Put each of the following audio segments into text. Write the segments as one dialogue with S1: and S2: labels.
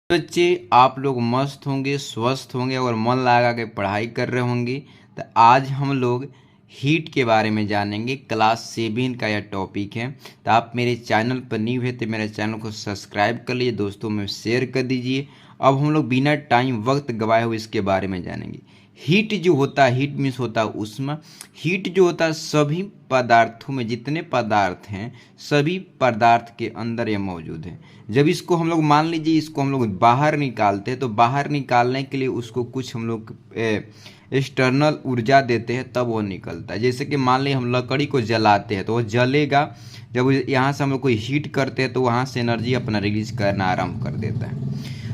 S1: बच्चे आप लोग मस्त होंगे, स्वस्थ होंगे और मन लगा के पढ़ाई कर रहे होंगे। तो आज हम लोग हीट के बारे में जानेंगे। क्लास 7 का यह टॉपिक है। तो आप मेरे चैनल पर न्यू है तो मेरे चैनल को सब्सक्राइब कर लीजिए, दोस्तों में शेयर कर दीजिए। अब हम लोग बिना टाइम वक्त गवाए हुए इसके बारे में जानेंगे। हीट जो होता है, हीट मीन्स होता है उष्मा। हीट जो होता है सभी पदार्थों में, जितने पदार्थ हैं सभी पदार्थ के अंदर ये मौजूद है। जब इसको हम लोग मान लीजिए इसको हम लोग बाहर निकालते हैं तो बाहर निकालने के लिए उसको कुछ हम लोग एक्सटर्नल ऊर्जा देते हैं तब वो निकलता है। जैसे कि मान लीजिए हम लकड़ी को जलाते हैं तो वो जलेगा। जब यहाँ से हम लोग कोई हीट करते हैं तो वहाँ से एनर्जी अपना रिलीज करना आरम्भ कर देता है।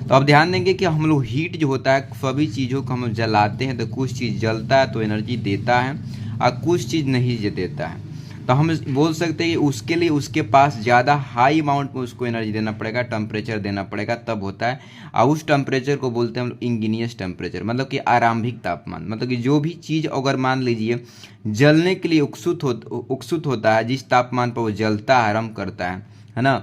S1: तो अब ध्यान देंगे कि हम लोग हीट जो होता है सभी चीज़ों को हम लोग जलाते हैं तो कुछ चीज़ जलता है तो एनर्जी देता है और कुछ चीज़ नहीं देता है। तो हम बोल सकते हैं कि उसके लिए उसके पास ज़्यादा हाई अमाउंट में उसको एनर्जी देना पड़ेगा, टेम्परेचर देना पड़ेगा, तब होता है। और उस टेम्परेचर को बोलते हैं हम लोग इंगिनियस टेम्परेचर, मतलब कि आरंभिक तापमान। मतलब कि जो भी चीज़ अगर मान लीजिए जलने के लिए उत्सुक होता है, जिस तापमान पर वो जलता है, आरम्भ करता है ना,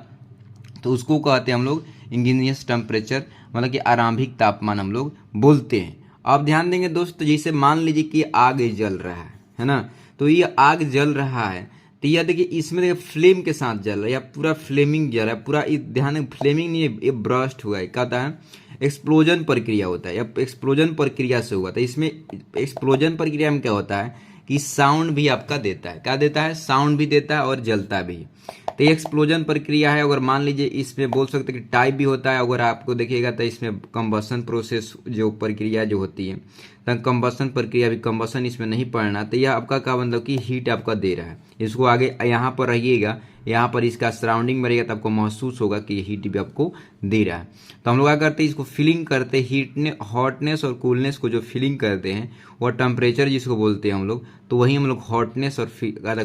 S1: तो उसको कहते हैं हम लोग इंगिनियस टेम्परेचर, मतलब कि आरंभिक तापमान हम लोग बोलते हैं। आप ध्यान देंगे दोस्त, जैसे मान लीजिए कि आग जल रहा है ना, तो ये आग जल रहा है तो यह देखिए इसमें देखिए फ्लेम के साथ जल रहा है या पूरा फ्लेमिंग जल रहा है पूरा। ध्यान, फ्लेमिंग नहीं है, ये ब्रस्ट हुआ है, कहता है एक्सप्लोजन प्रक्रिया होता है या एक्सप्लोजन प्रक्रिया से हुआ था। इसमें एक्सप्लोजन प्रक्रिया में क्या होता है कि साउंड भी आपका देता है, क्या देता है, साउंड भी देता है और जलता भी। तो ये एक्सप्लोजन प्रक्रिया है। अगर मान लीजिए इसमें बोल सकते हैं कि टाइप भी होता है। अगर आपको देखिएगा तो इसमें कंबसन प्रोसेस जो प्रक्रिया जो होती है, तो कंबसन प्रक्रिया भी, कंबसन इसमें नहीं पढ़ना। तो यह आपका क्या मतलब कि हीट आपका दे रहा है। इसको आगे यहाँ पर रहिएगा, यहाँ पर इसका सराउंडिंग में रहेगा तो आपको महसूस होगा कि हीट भी आपको दे रहा है। तो हम लोग क्या करते हैं, इसको फीलिंग करते हैं। हॉटनेस और कूलनेस को जो फीलिंग करते हैं वो टेम्परेचर जिसको बोलते हैं हम लोग, तो वही हम लोग हॉटनेस और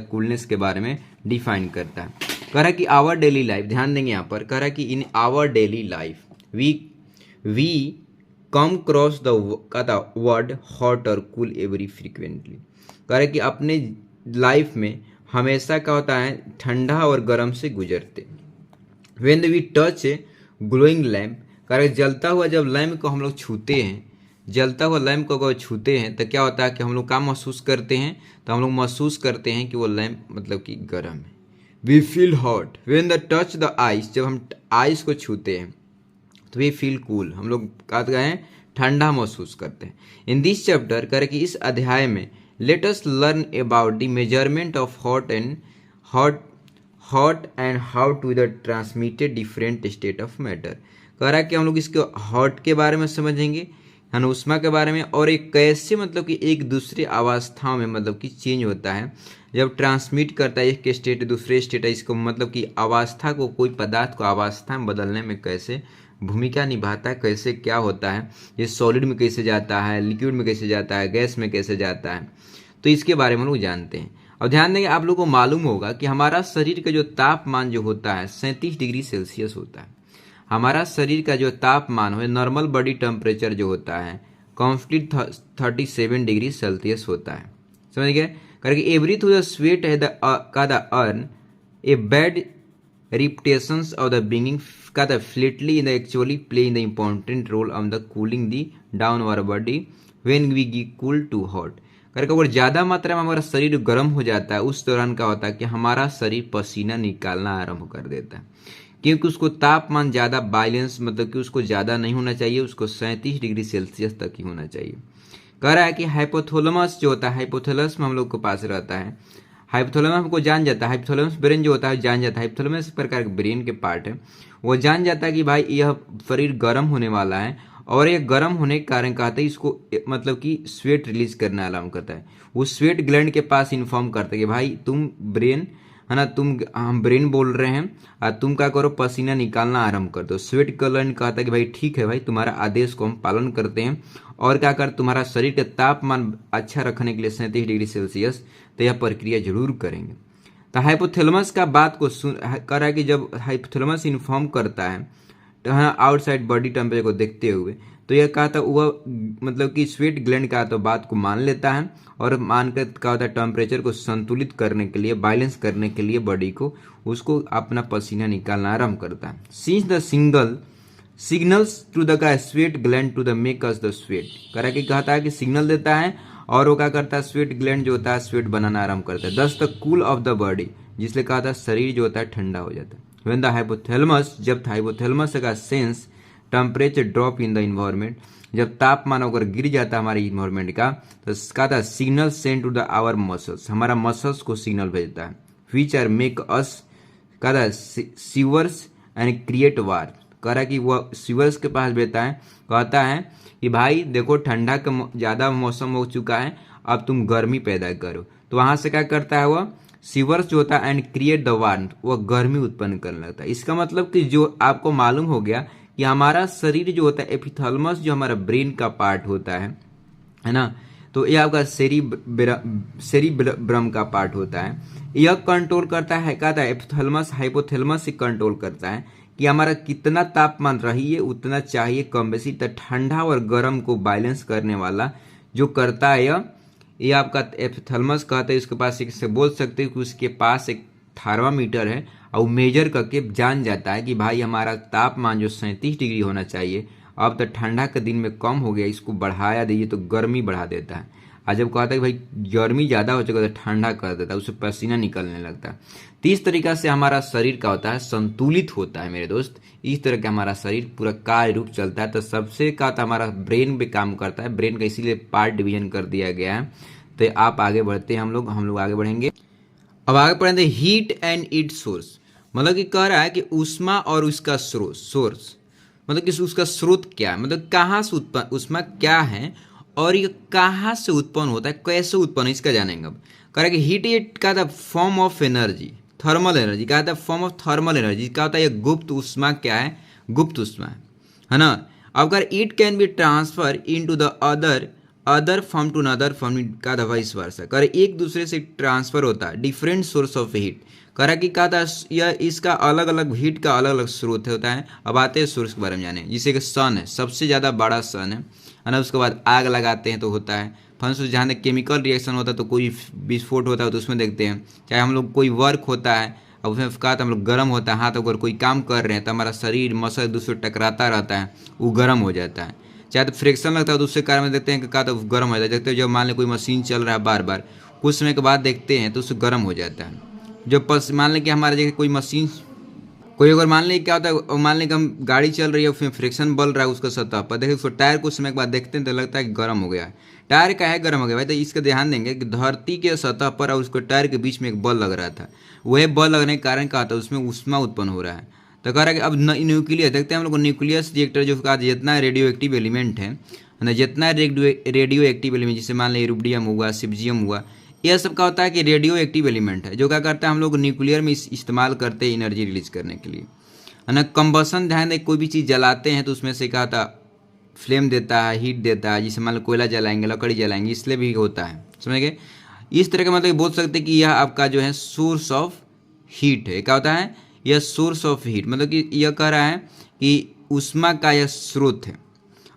S1: कूलनेस के बारे में डिफाइन करता है। कह रहा है कि आवर डेली लाइफ, ध्यान देंगे यहाँ पर, कह रहा है कि in our daily life we come across the word hot और कूल एवरी फ्रिक्वेंटली। कह रहा है कि अपने लाइफ में हमेशा क्या होता है, ठंडा और गर्म से गुजरते। When we touch a glowing lamp, कह रहा है जलता हुआ जब लैम्प को हम लोग छूते हैं, जलता हुआ लैम्प को अगर छूते हैं तो क्या होता है कि हम लोग क्या महसूस करते हैं, तो हम लोग महसूस करते हैं कि वो लैम्प मतलब कि गर्म है। We feel hot when the touch the ice, जब हम आइस को छूते हैं तो वी फील कूल, हम लोग क्या हैं, ठंडा महसूस करते हैं। इन दिस चैप्टर कर कि इस अध्याय में let us learn about the measurement of hot and how to the transmitted different state of matter. कह रहा है कि हम लोग इसके हॉट के बारे में समझेंगे, उष्मा के बारे में, और एक कैसे मतलब कि एक दूसरे अवस्थाओं में मतलब कि चेंज होता है जब ट्रांसमिट करता है एक स्टेट दूसरे स्टेट है। इसको मतलब कि अवस्था को, कोई पदार्थ को अवस्था में बदलने में कैसे भूमिका निभाता है, कैसे क्या होता है, ये सॉलिड में कैसे जाता है, लिक्विड में कैसे जाता है, गैस में कैसे जाता है, तो इसके बारे में हम लोग जानते हैं। और ध्यान देंगे, आप लोग को मालूम होगा कि हमारा शरीर का जो तापमान जो होता है 37 डिग्री सेल्सियस होता है। हमारा शरीर का जो तापमान है, नॉर्मल बॉडी टेम्परेचर जो होता है कंप्लीट 37 डिग्री सेल्सियस होता है, समझ गए। करके एवरी थ्रू द स्वेट है the earn a bad reputations of the being का the flatly in the actually play in the important role of the cooling the down our body when we get cool to hot. करके अगर ज़्यादा मात्रा में हमारा शरीर गर्म हो जाता है उस दौरान क्या होता है कि हमारा शरीर पसीना निकालना आरंभ कर देता है, क्योंकि उसको तापमान ज़्यादा बैलेंस, मतलब कि उसको ज़्यादा नहीं होना चाहिए, उसको 37 डिग्री सेल्सियस तक ही होना चाहिए। कह रहा है कि हाइपोथैलेमस जो होता है, हाइपोथैलेमस में हम लोग के पास रहता है। हाइपोथैलेमस हमको जान जाता है, हाइपोथैलेमस ब्रेन जो होता है जान जाता है, हाइपोथैलेमस इस प्रकार के ब्रेन के पार्ट है, वो जान जाता है कि भाई यह शरीर गर्म होने वाला है, और ये गर्म होने के कारण कहते हैं इसको मतलब कि स्वेट रिलीज करना आरम्भ करता है। वो स्वेट ग्लैंड के पास इन्फॉर्म करता है कि भाई तुम ब्रेन है ना, हम ब्रेन बोल रहे हैं और तुम क्या करो, पसीना निकालना आरंभ कर दो। स्वेट ग्लैंड कहता है कि भाई ठीक है भाई, तुम्हारा आदेश को हम पालन करते हैं, और क्या कर तुम्हारा शरीर का तापमान अच्छा रखने के लिए 37 डिग्री सेल्सियस, तो यह प्रक्रिया जरूर करेंगे। तो हाइपोथैलेमस का बात को कर रहा है कि जब हाइपोथैलेमस इन्फॉर्म करता है आउटसाइड बॉडी टेम्परेचर को देखते हुए, तो यह कहा था वह मतलब कि स्वेट ग्लैंड का तो बात को मान लेता है, और मानकर क्या होता है टेम्परेचर को संतुलित करने के लिए, बैलेंस करने के लिए बॉडी को, उसको अपना पसीना निकालना आरम्भ करता है। Since the signals to the का sweat gland to the make us the sweat, करा कि कहता है कि सिग्नल देता है और वो क्या करता है, स्वेट ग्लैंड जो होता है स्वेट बनाना आरंभ करता है। Thus the cool off the body, जिसलिए कहा था शरीर जो होता है ठंडा हो जाता है। व्हेन द हाइपोथैलेमस, जब हाइपोथैलेमस का sense temperature drop in the environment, जब तापमान अगर गिर जाता है हमारे इन्वायरमेंट का, तो इसका था signal send to the our muscles, हमारा मसल्स को सिग्नल भेजता है। व्हिच आर मेक अस, कहा था सीवर्स एंड क्रिएट वार, कह रहा कि वह सीवर्स के पास भेजता है, कहता है कि भाई देखो ठंडा का ज़्यादा मौसम हो चुका है, अब तुम गर्मी पैदा करो। तो वहाँ से क्या करता है वह सीवर्स जो होता है एंड क्रिएट द वार्म, वह गर्मी उत्पन्न करने लगता है। इसका मतलब कि जो आपको मालूम हो गया कि हमारा शरीर जो होता है एपिथैलेमस जो हमारा ब्रेन का पार्ट होता है ना, तो ये आपका सेरिब्रम का पार्ट होता है। यह कंट्रोल करता है, कहता है एपिथैलेमस हाइपोथैलेमस से कंट्रोल करता है कि हमारा कितना तापमान रहिए उतना चाहिए कम बेसी, तो ठंडा और गर्म को बैलेंस करने वाला जो करता है ये आपका एपिथैलेमस कहते हैं। इसके पास एक से बोल सकते हैं कि उसके पास एक थर्मामीटर है और मेजर करके जान जाता है कि भाई हमारा तापमान जो 37 डिग्री होना चाहिए अब तो ठंडा के दिन में कम हो गया, इसको बढ़ाया दीजिए, तो गर्मी बढ़ा देता है। और जब कहता है कि भाई गर्मी ज़्यादा हो चुका तो ठंडा कर देता है, उससे पसीना निकलने लगता है। तो इस तरीक़ा से हमारा शरीर का होता है संतुलित होता है मेरे दोस्त। इस तरह का हमारा शरीर पूरा कार्य रूप चलता है। तो सबसे का तो हमारा ब्रेन भी काम करता है, ब्रेन का इसीलिए पार्ट डिवीजन कर दिया गया है। तो आप आगे बढ़ते हैं, हम लोग आगे बढ़ेंगे। अब आगे पढ़ेंगे हीट एंड इट्स सोर्स, मतलब कि कह रहा है कि ऊष्मा और उसका सोर्स मतलब कि उसका स्रोत क्या है, मतलब कहाँ से उत्पन्न ऊष्मा क्या है और ये कहाँ से उत्पन्न होता है, कैसे उत्पन्न, इसका जानेंगे। अब कह रहा है कि हीट इट का the form of energy, thermal energy का the form of thermal energy, क्या होता है ये गुप्त ऊष्मा, क्या है गुप्त ऊष्मा है ना। अब अगर it can be transfer in to the other form to another form का द वाइस वर्सा, कर एक दूसरे से ट्रांसफर होता है डिफरेंट सोर्स ऑफ हीट। करा कि कहा था यह इसका अलग अलग हीट का अलग अलग स्रोत होता है। अब आते हैं सोर्स के बारे में जाने, जिसे कि सन है, सबसे ज़्यादा बड़ा सन है ना। उसके बाद आग लगाते हैं तो होता है फंस, जहाँ तक केमिकल रिएक्शन होता है तो कोई विस्फोट होता है तो उसमें देखते हैं। चाहे हम लोग कोई वर्क होता है अब उसमें कहा था हम लोग गर्म होता है, हाथ अगर कोई काम कर रहे हैं तो हमारा शरीर मसल दूसरे टकराता रहता है, वो गर्म हो जाता है। चाहे तो फ्रिक्शन लगता है तो उससे कारण में देखते हैं कि कहा तो गर्म हो जाता है। देखते हैं जब मान लें कोई मशीन चल रहा है बार बार, कुछ समय के बाद देखते हैं तो उससे गर्म हो जाता है। जब मान लें कि हमारे जगह कोई मशीन कोई अगर मान लें क्या होता है, मान लें कि हम गाड़ी चल रही है उसमें फ्रिक्शन बल रहा है उसका सतह पर, देखिए उसको टायर कुछ समय के बाद देखते हैं तो लगता है कि गर्म हो गया है। टायर का है गर्म हो गया भाई, तो इसका ध्यान देंगे कि धरती के सतह पर और उसको टायर के बीच में एक बल लग रहा था, वह बल लगने के कारण क्या था उसमें ऊष्मा उत्पन्न हो रहा है। तो कह रहा है कि अब न्यूक्लियस देखते हैं हम लोग, न्यूक्लियस रिएक्टर जो कहा जितना रेडियो एक्टिव एलिमेंट है ना, जितना रेडियो एक्टिव एलिमेंट जैसे मान लें रूबिडियम हुआ, सिप्जियम हुआ, यह सब का होता है कि रेडियो एक्टिव एलिमेंट है जो क्या करता है हम लोग न्यूक्लियर में इस्तेमाल करते हैं एनर्जी रिलीज करने के लिए, है ना। कंबसन ध्यान दें, कोई भी चीज़ जलाते हैं तो उसमें से क्या था फ्लेम देता है, हीट देता है। जैसे मान लो कोयला जलाएंगे, लकड़ी जलाएंगे, इसलिए भी होता है, समझ गए। इस तरह का मतलब बोल सकते हैं कि यह आपका जो है सोर्स ऑफ हीट है। क्या होता है यह सोर्स ऑफ हीट, मतलब कि यह कह रहा है कि ऊष्मा का यह स्रोत है।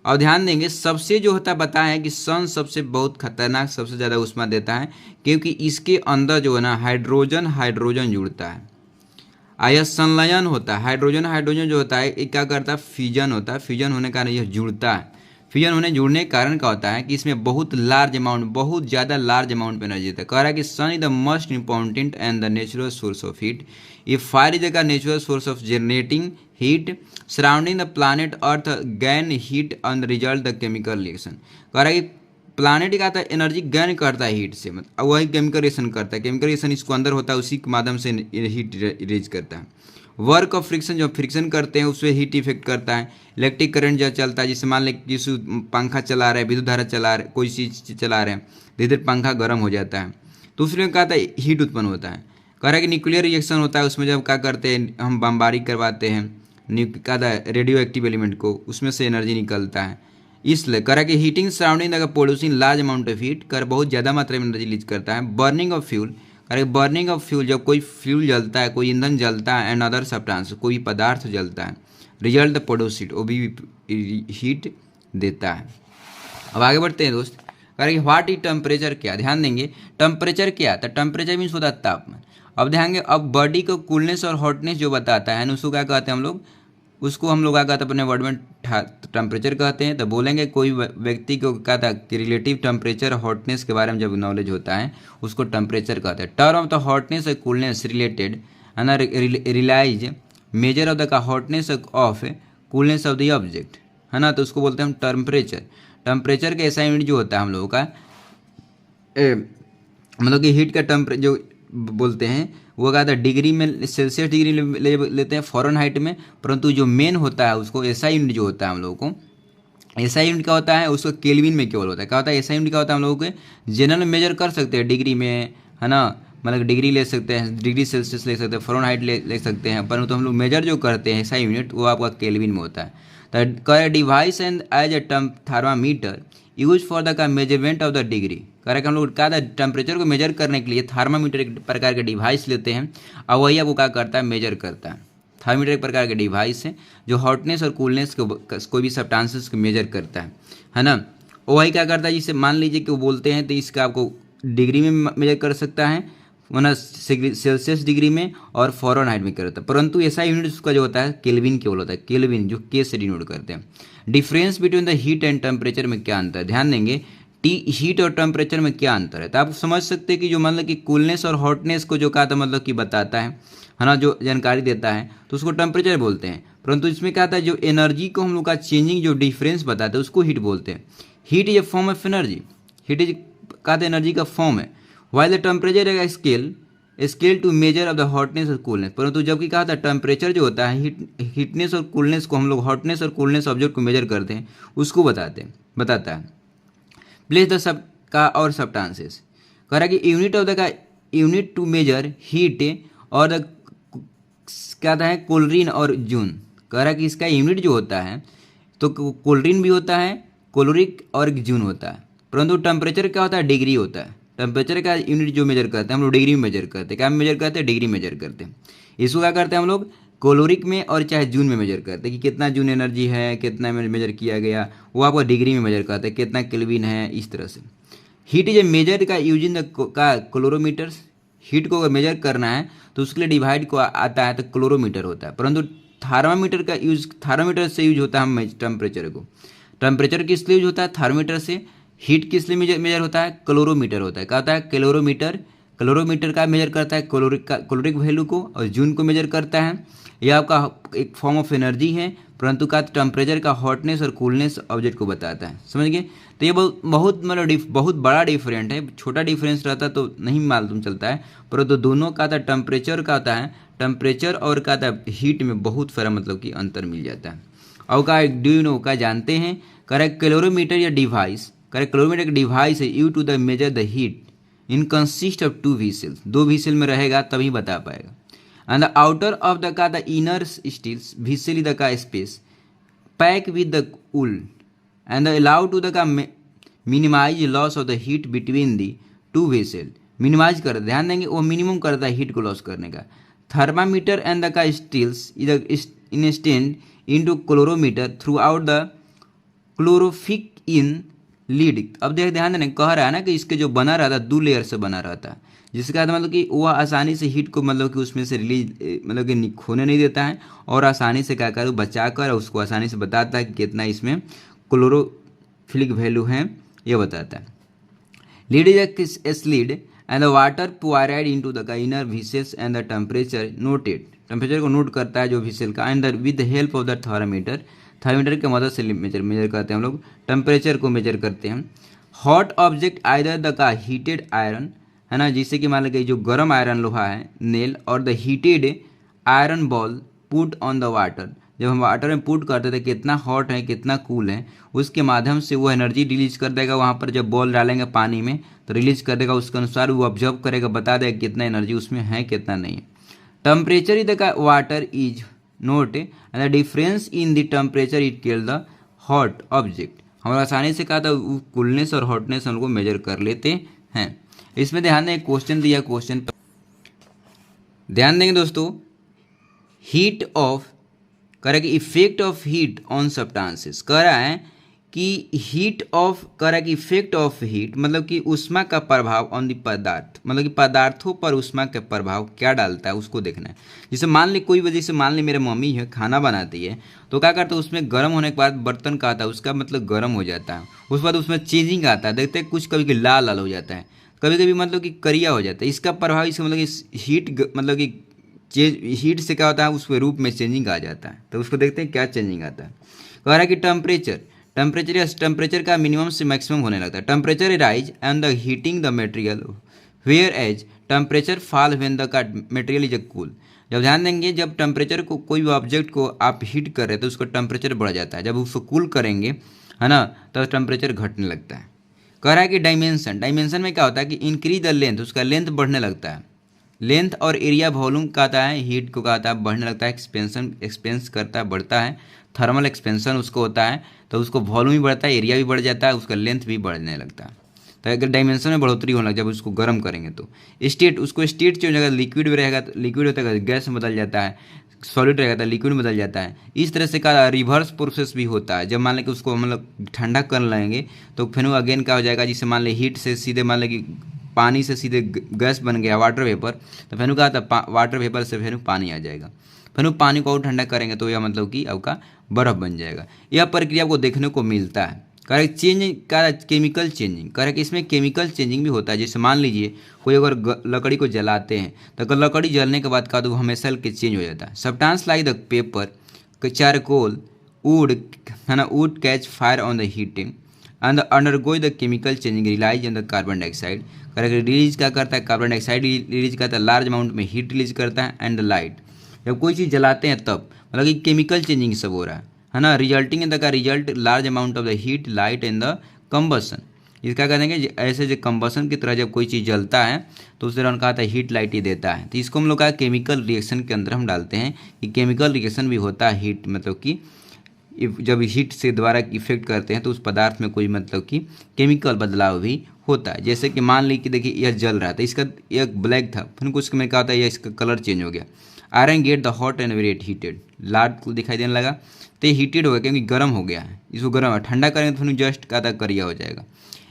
S1: और ध्यान देंगे सबसे जो होता है बताया है कि सन सबसे बहुत खतरनाक सबसे ज़्यादा ऊष्मा देता है, क्योंकि इसके अंदर जो है ना हाइड्रोजन जुड़ता है। यह संलयन होता है, हाइड्रोजन जो होता है ये क्या करता है फ्यूजन होता है, फ्यूजन होने के कारण यह जुड़ता है। फ्यूजन जुड़ने के कारण क्या होता है कि इसमें बहुत ज़्यादा लार्ज अमाउंट में एनर्जी देता है। कह रहा है कि sun is the most important and the natural source of heat. ये fire is the natural source of generating heat surrounding the planet earth gain heat on the result the chemical reaction. कह रहा है कि planet का energy gain करता है heat से, मतलब वही केमिकल रिएक्शन करता है। केमिकल रिएक्शन इसको अंदर होता है, उसी के माध्यम से हीट रिलीज करता है। वर्क ऑफ फ्रिक्शन, जो फ्रिक्शन करते हैं उससे हीट इफेक्ट करता है। इलेक्ट्रिक करंट जो चलता है, जैसे मान लें जिस पंखा चला रहे हैं, विद्युत धारा चला रहे, कोई चीज़ चला रहे हैं, धीरे धीरे पंखा गर्म हो जाता है तो उसमें क्या था हीट उत्पन्न होता है। कह रहा है कि न्यूक्लियर रिएक्शन होता है, उसमें जब क्या करते हैं हम बमबारी करवाते हैं क्या था रेडियो एक्टिव एलिमेंट को, उसमें से एनर्जी निकलता है। इसलिए कह रहा है कि heating surrounding the producing large amount of heat, कर बहुत ज़्यादा मात्रा में एनर्जी रिलीज करता है। बर्निंग ऑफ फ्यूल, अरे बर्निंग ऑफ फ्यूल, जब कोई फ्यूल जलता है, कोई ईंधन जलता है, एंड अदर सब्सटेंस, कोई पदार्थ जलता है, रिजल्ट द प्रोड्यूस हीट, वो भी हीट देता है। अब आगे बढ़ते हैं दोस्त। कह रहे व्हाट इज टेम्परेचर, क्या ध्यान देंगे टेम्परेचर क्या था, टेम्परेचर मीन्स होता है तापमान। अब ध्यान देंगे अब बॉडी को कूलनेस और हॉटनेस जो बताता है उसको क्या कहते हैं हम लोग उसको हम लोग क्या कहते हैं अपने वर्ड में टेम्परेचर कहते हैं। तो बोलेंगे कोई व्यक्ति को क्या था कि रिलेटिव टेम्परेचर हॉटनेस के बारे में जब नॉलेज होता है उसको टेम्परेचर कहते हैं। टर्म ऑफ द हॉटनेस और कूलनेस रिलेटेड है ना, realise measure of the hotness of coolness of the object है ना, तो उसको बोलते हैं हम टेम्परेचर। टेम्परेचर का ऐसा यूनिट जो होता है हम लोगों का मतलब कि हीट का टेम्परेचर जो बोलते हैं वो क्या था डिग्री में, सेल्सियस डिग्री लेते हैं फ़ारेनहाइट में, परंतु जो मेन होता है उसको ऐसा यूनिट जो होता है हम लोगों को, ऐसा यूनिट क्या होता है उसको केल्विन में केवल होता है। क्या होता है ऐसा यूनिट क्या होता है हम लोगों को जनरल में मेजर कर सकते हैं डिग्री में है ना, मतलब डिग्री ले सकते हैं, डिग्री सेल्सियस ले सकते हैं, फ़ारेनहाइट ले सकते हैं, परंतु हम लोग मेजर जो करते हैं ऐसा यूनिट वो आपका केल्विन में होता है। तो device and as a thermometer use for the का measurement of the degree. Correct, हम लोग क्या था टेम्परेचर को मेजर करने के लिए थर्मामीटर एक प्रकार का डिवाइस लेते हैं और वही आपको क्या करता है मेजर करता है। थर्मामीटर एक प्रकार का डिवाइस है जो हॉटनेस और कूलनेस को कोई भी सब्सटेंसेस को मेजर करता है ना। वही क्या करता है, जिसे मान लीजिए कि वो बोलते हैं तो इसका आपको डिग्री में मेजर कर सकता है वरना सेल्सियस डिग्री में और फ़ारेनहाइट में करता है, परंतु ऐसा यूनिट उसका जो होता है केल्विन केवल होता है। केल्विन जो के से डिनोट करते हैं। Difference between the heat and temperature में क्या अंतर है, ध्यान देंगे हीट और टेम्परेचर में क्या अंतर है। तो आप समझ सकते हैं कि जो मतलब कि कूलनेस और हॉटनेस को जो कहा था मतलब कि बताता है ना, जो जानकारी देता है तो उसको टेम्परेचर बोलते हैं, परंतु इसमें क्या था जो एनर्जी को हम लोग का चेंजिंग जो डिफरेंस बताता है उसको हीट बोलते हैं। Heat is a form of energy, heat is कहा था एनर्जी का फॉर्म है। वाइल द टेम्परेचर है scale to measure of the hotness और कूलनेस, परंतु जबकि कहा था टेम्परेचर जो होता है हीटनेस और कूलनेस को हम लोग हॉटनेस और कूलनेस ऑब्जेक्ट को मेजर करते हैं उसको बताता है। प्लेस द सब का और सब्सटेंसेस कह रहा है कि यूनिट ऑफ द का यूनिट टू मेजर हीट और द क्या है कोलरीन और जून। कह रहा है कि इसका यूनिट जो होता है तो कोलरीन भी होता है, कोलोरिक और जून होता है, परंतु टेम्परेचर क्या होता है डिग्री होता है। टेम्परेचर का यूनिट जो मेजर करते हैं हम लोग डिग्री में मेजर करते हैं। क्या मेजर करते हैं, डिग्री मेजर करते हैं। इसको क्या करते हैं हम लोग कोलोरिक में और चाहे जून में मेजर करते हैं कि कितना जून एनर्जी है, कितना मेजर किया गया, वो आपको डिग्री में मेजर करते हैं, कितना केल्विन है, इस तरह से। हीट इज ए मेजर का यूजिंग द का क्लोरोमीटर्स। हीट को अगर मेजर करना है तो उसके लिए डिवाइड को आता है तो क्लोरोमीटर होता है, परंतु थर्मामीटर से यूज होता है टेम्परेचर को। टेम्परेचर किस लिए यूज होता है थर्मामीटर से, हीट किस लिए मेजर होता है क्लोरोमीटर होता है। क्या होता है क्लोरोमीटर का मेजर करता है क्लोरिक वैल्यू को, और जून को मेजर करता है। यह आपका एक फॉर्म ऑफ एनर्जी है, परंतु का टेम्परेचर का हॉटनेस और कूलनेस ऑब्जेक्ट को बताता है। समझ गए, तो ये बहुत मतलब बहुत बड़ा डिफरेंट है। छोटा डिफरेंस रहता तो नहीं मालूम चलता है, परंतु दोनों का था टेम्परेचर का आता है, टेम्परेचर और का था हीट में बहुत सारा मतलब कि अंतर मिल जाता है। और का डू यू नो का जानते हैं, करेक्ट कैलोरीमीटर या डिवाइस, करेक्ट कैलोरीमीटर डिवाइस है use to the measure the heat in consist of 2 vessels, 2 vessel में रहेगा तभी बता पाएगा। And the outer of the का the inner steels vessel the का space pack with the wool and allow to the का minimize loss of the heat between the 2 vessel. Minimize कर, ध्यान देंगे वो मिनिमम करता है हीट को लॉस करने का। थर्मामीटर एंड द का steels instead into calorimeter throughout the calorific in lid. अब ध्यान देने कह रहा है ना कि इसके जो बना रहता है 2 लेयर से बना रहता है, जिसका मतलब कि वह आसानी से हीट को मतलब कि उसमें से रिलीज मतलब कि खोने नहीं देता है, और आसानी से क्या कर बचा कर उसको आसानी से बताता है कि कितना इसमें क्लोरोफिलिक वैल्यू है, ये बताता है। Lid is a slid and the water poured into the inner vessels and the temperature noted, temperature को नोट करता है जो व्हीसल का, and with the help of the thermometer, thermometer की मदद से मेजर करते हैं हम लोग, टेम्परेचर को मेजर करते हैं। हॉट ऑब्जेक्ट आइदर द का हीटेड आयरन है ना, जिससे कि मान लीजिए जो गर्म आयरन लोहा है नेल, और the heated iron ball put on the water, जब हम वाटर में पुट करते थे कितना हॉट है कितना कूल है, उसके माध्यम से वो एनर्जी रिलीज कर देगा। वहाँ पर जब बॉल डालेंगे पानी में तो रिलीज कर देगा, उसके अनुसार वो ऑब्जर्व करेगा, बता देगा कितना एनर्जी उसमें है कितना नहीं है। Temperature is the water is not and the difference in the temperature it tell the hot object. हम आसानी से कहा था कूलनेस और हॉटनेस हम लोग मेजर कर लेते हैं। इसमें ध्यान दें क्वेश्चन दिया, क्वेश्चन ध्यान देंगे दोस्तों, हीट ऑफ कह रहा है कि effect of heat on substances, कह रहा है कि हीट ऑफ करा कि इफेक्ट ऑफ हीट मतलब कि ऊष्मा का प्रभाव ऑन द पदार्थ, मतलब कि पदार्थों पर ऊष्मा का प्रभाव क्या डालता है उसको देखना है। जैसे मान ली कोई वजह से, मान ली मेरे मम्मी है खाना बनाती है, तो क्या करता है उसमें गर्म होने के बाद बर्तन का आता है उसका मतलब गर्म हो जाता है, उसके बाद उसमें चेंजिंग आता है, देखते हैं कुछ कभी कभी लाल लाल हो जाता है, कभी कभी मतलब कि करिया हो जाता है। इसका प्रभाव इसका मतलब कि हीट मतलब कि हीट से क्या होता है उसके रूप में चेंजिंग आ जाता है। तो उसको देखते हैं क्या चेंजिंग आता है। कह रहा है कि टेम्परेचर का मिनिमम से मैक्सिमम होने लगता है। Temperature rise and the heating the material whereas temperature fall when the material is cool. जब ध्यान देंगे, जब टेम्परेचर को कोई भी ऑब्जेक्ट को आप हीट कर रहे हैं तो उसका टेम्परेचर बढ़ जाता है, जब उसको कूल करेंगे है ना तो टेम्परेचर घटने लगता है। कह रहा है कि डायमेंशन में क्या होता है कि इंक्रीज द लेंथ, उसका लेंथ बढ़ने लगता है। लेंथ और एरिया वॉल्यूम का आता है, हीट को कहता है बढ़ने लगता है, एक्सपेंस करता है बढ़ता है, थर्मल एक्सपेंशन उसको होता है, तो उसको वॉल्यूम भी बढ़ता है, एरिया भी बढ़ जाता है, उसका लेंथ भी बढ़ने लगता है। तो अगर डायमेंशन में बढ़ोतरी होने लग जब उसको गर्म करेंगे तो स्टेट, उसको स्टेट चेंज होगा, लिक्विड में रहेगा तो लिक्विड होता है, गैस में बदल जाता है, सॉलिड रहेगा तो लिक्विड में बदल जाता है। इस तरह से का रिवर्स प्रोसेस भी होता है। जब मान लें कि उसको मतलब ठंडा कर लेंगे तो फिर वो अगेन क्या हो जाएगा, जिससे मान लें हीट से सीधे मान लें कि पानी से सीधे गैस बन गया वाटर वेपर, तो फिर क्या था वाटर वेपर से फिर पानी आ जाएगा, फिर पानी को और ठंडा करेंगे तो यह मतलब कि आपका बर्फ़ बन जाएगा। यह प्रक्रिया आपको देखने को मिलता है। करेक्ट चेंजिंग का केमिकल चेंजिंग, करेक्ट इसमें केमिकल चेंजिंग भी होता है। जैसे मान लीजिए कोई अगर लकड़ी को जलाते हैं तो लकड़ी जलने के बाद का तो हमेशा के चेंज हो जाता है। Substance like the paper charcoal wood है ना wood catch fire on the heating and undergo the chemical changing release in the carbon dioxide. Correct release क्या करता है, कार्बन डाइऑक्साइड रिलीज करता है, लार्ज अमाउंट में हीट रिलीज करता है एंड लाइट। जब कोई चीज़ जलाते हैं तब मतलब कि केमिकल चेंजिंग सब हो रहा है ना, रिजल्टिंग इन द का result large amount of the heat light in the combustion. इसका कहते हैं कि ऐसे जो कंबसन की तरह जब कोई चीज़ जलता है तो उस दौरान कहा था हीट लाइट ही देता है। तो इसको हम लोग का केमिकल रिएक्शन के अंदर हम डालते हैं कि केमिकल रिएक्शन भी होता है हीट मतलब कि जब हीट से द्वारा इफेक्ट करते हैं तो उस पदार्थ में कोई मतलब कि केमिकल बदलाव भी होता है। जैसे कि मान ली कि देखिए यह जल रहा था, इसका एक ब्लैक था, फिर कुछ में क्या होता है यह इसका कलर चेंज हो गया। Iron get the hot and very heated, लाट दिखाई देने लगा तो हीटेड हो गया क्योंकि गर्म हो गया है, इसको गर्म है, ठंडा करेंगे तो फिर जस्ट क्या था करिया हो जाएगा।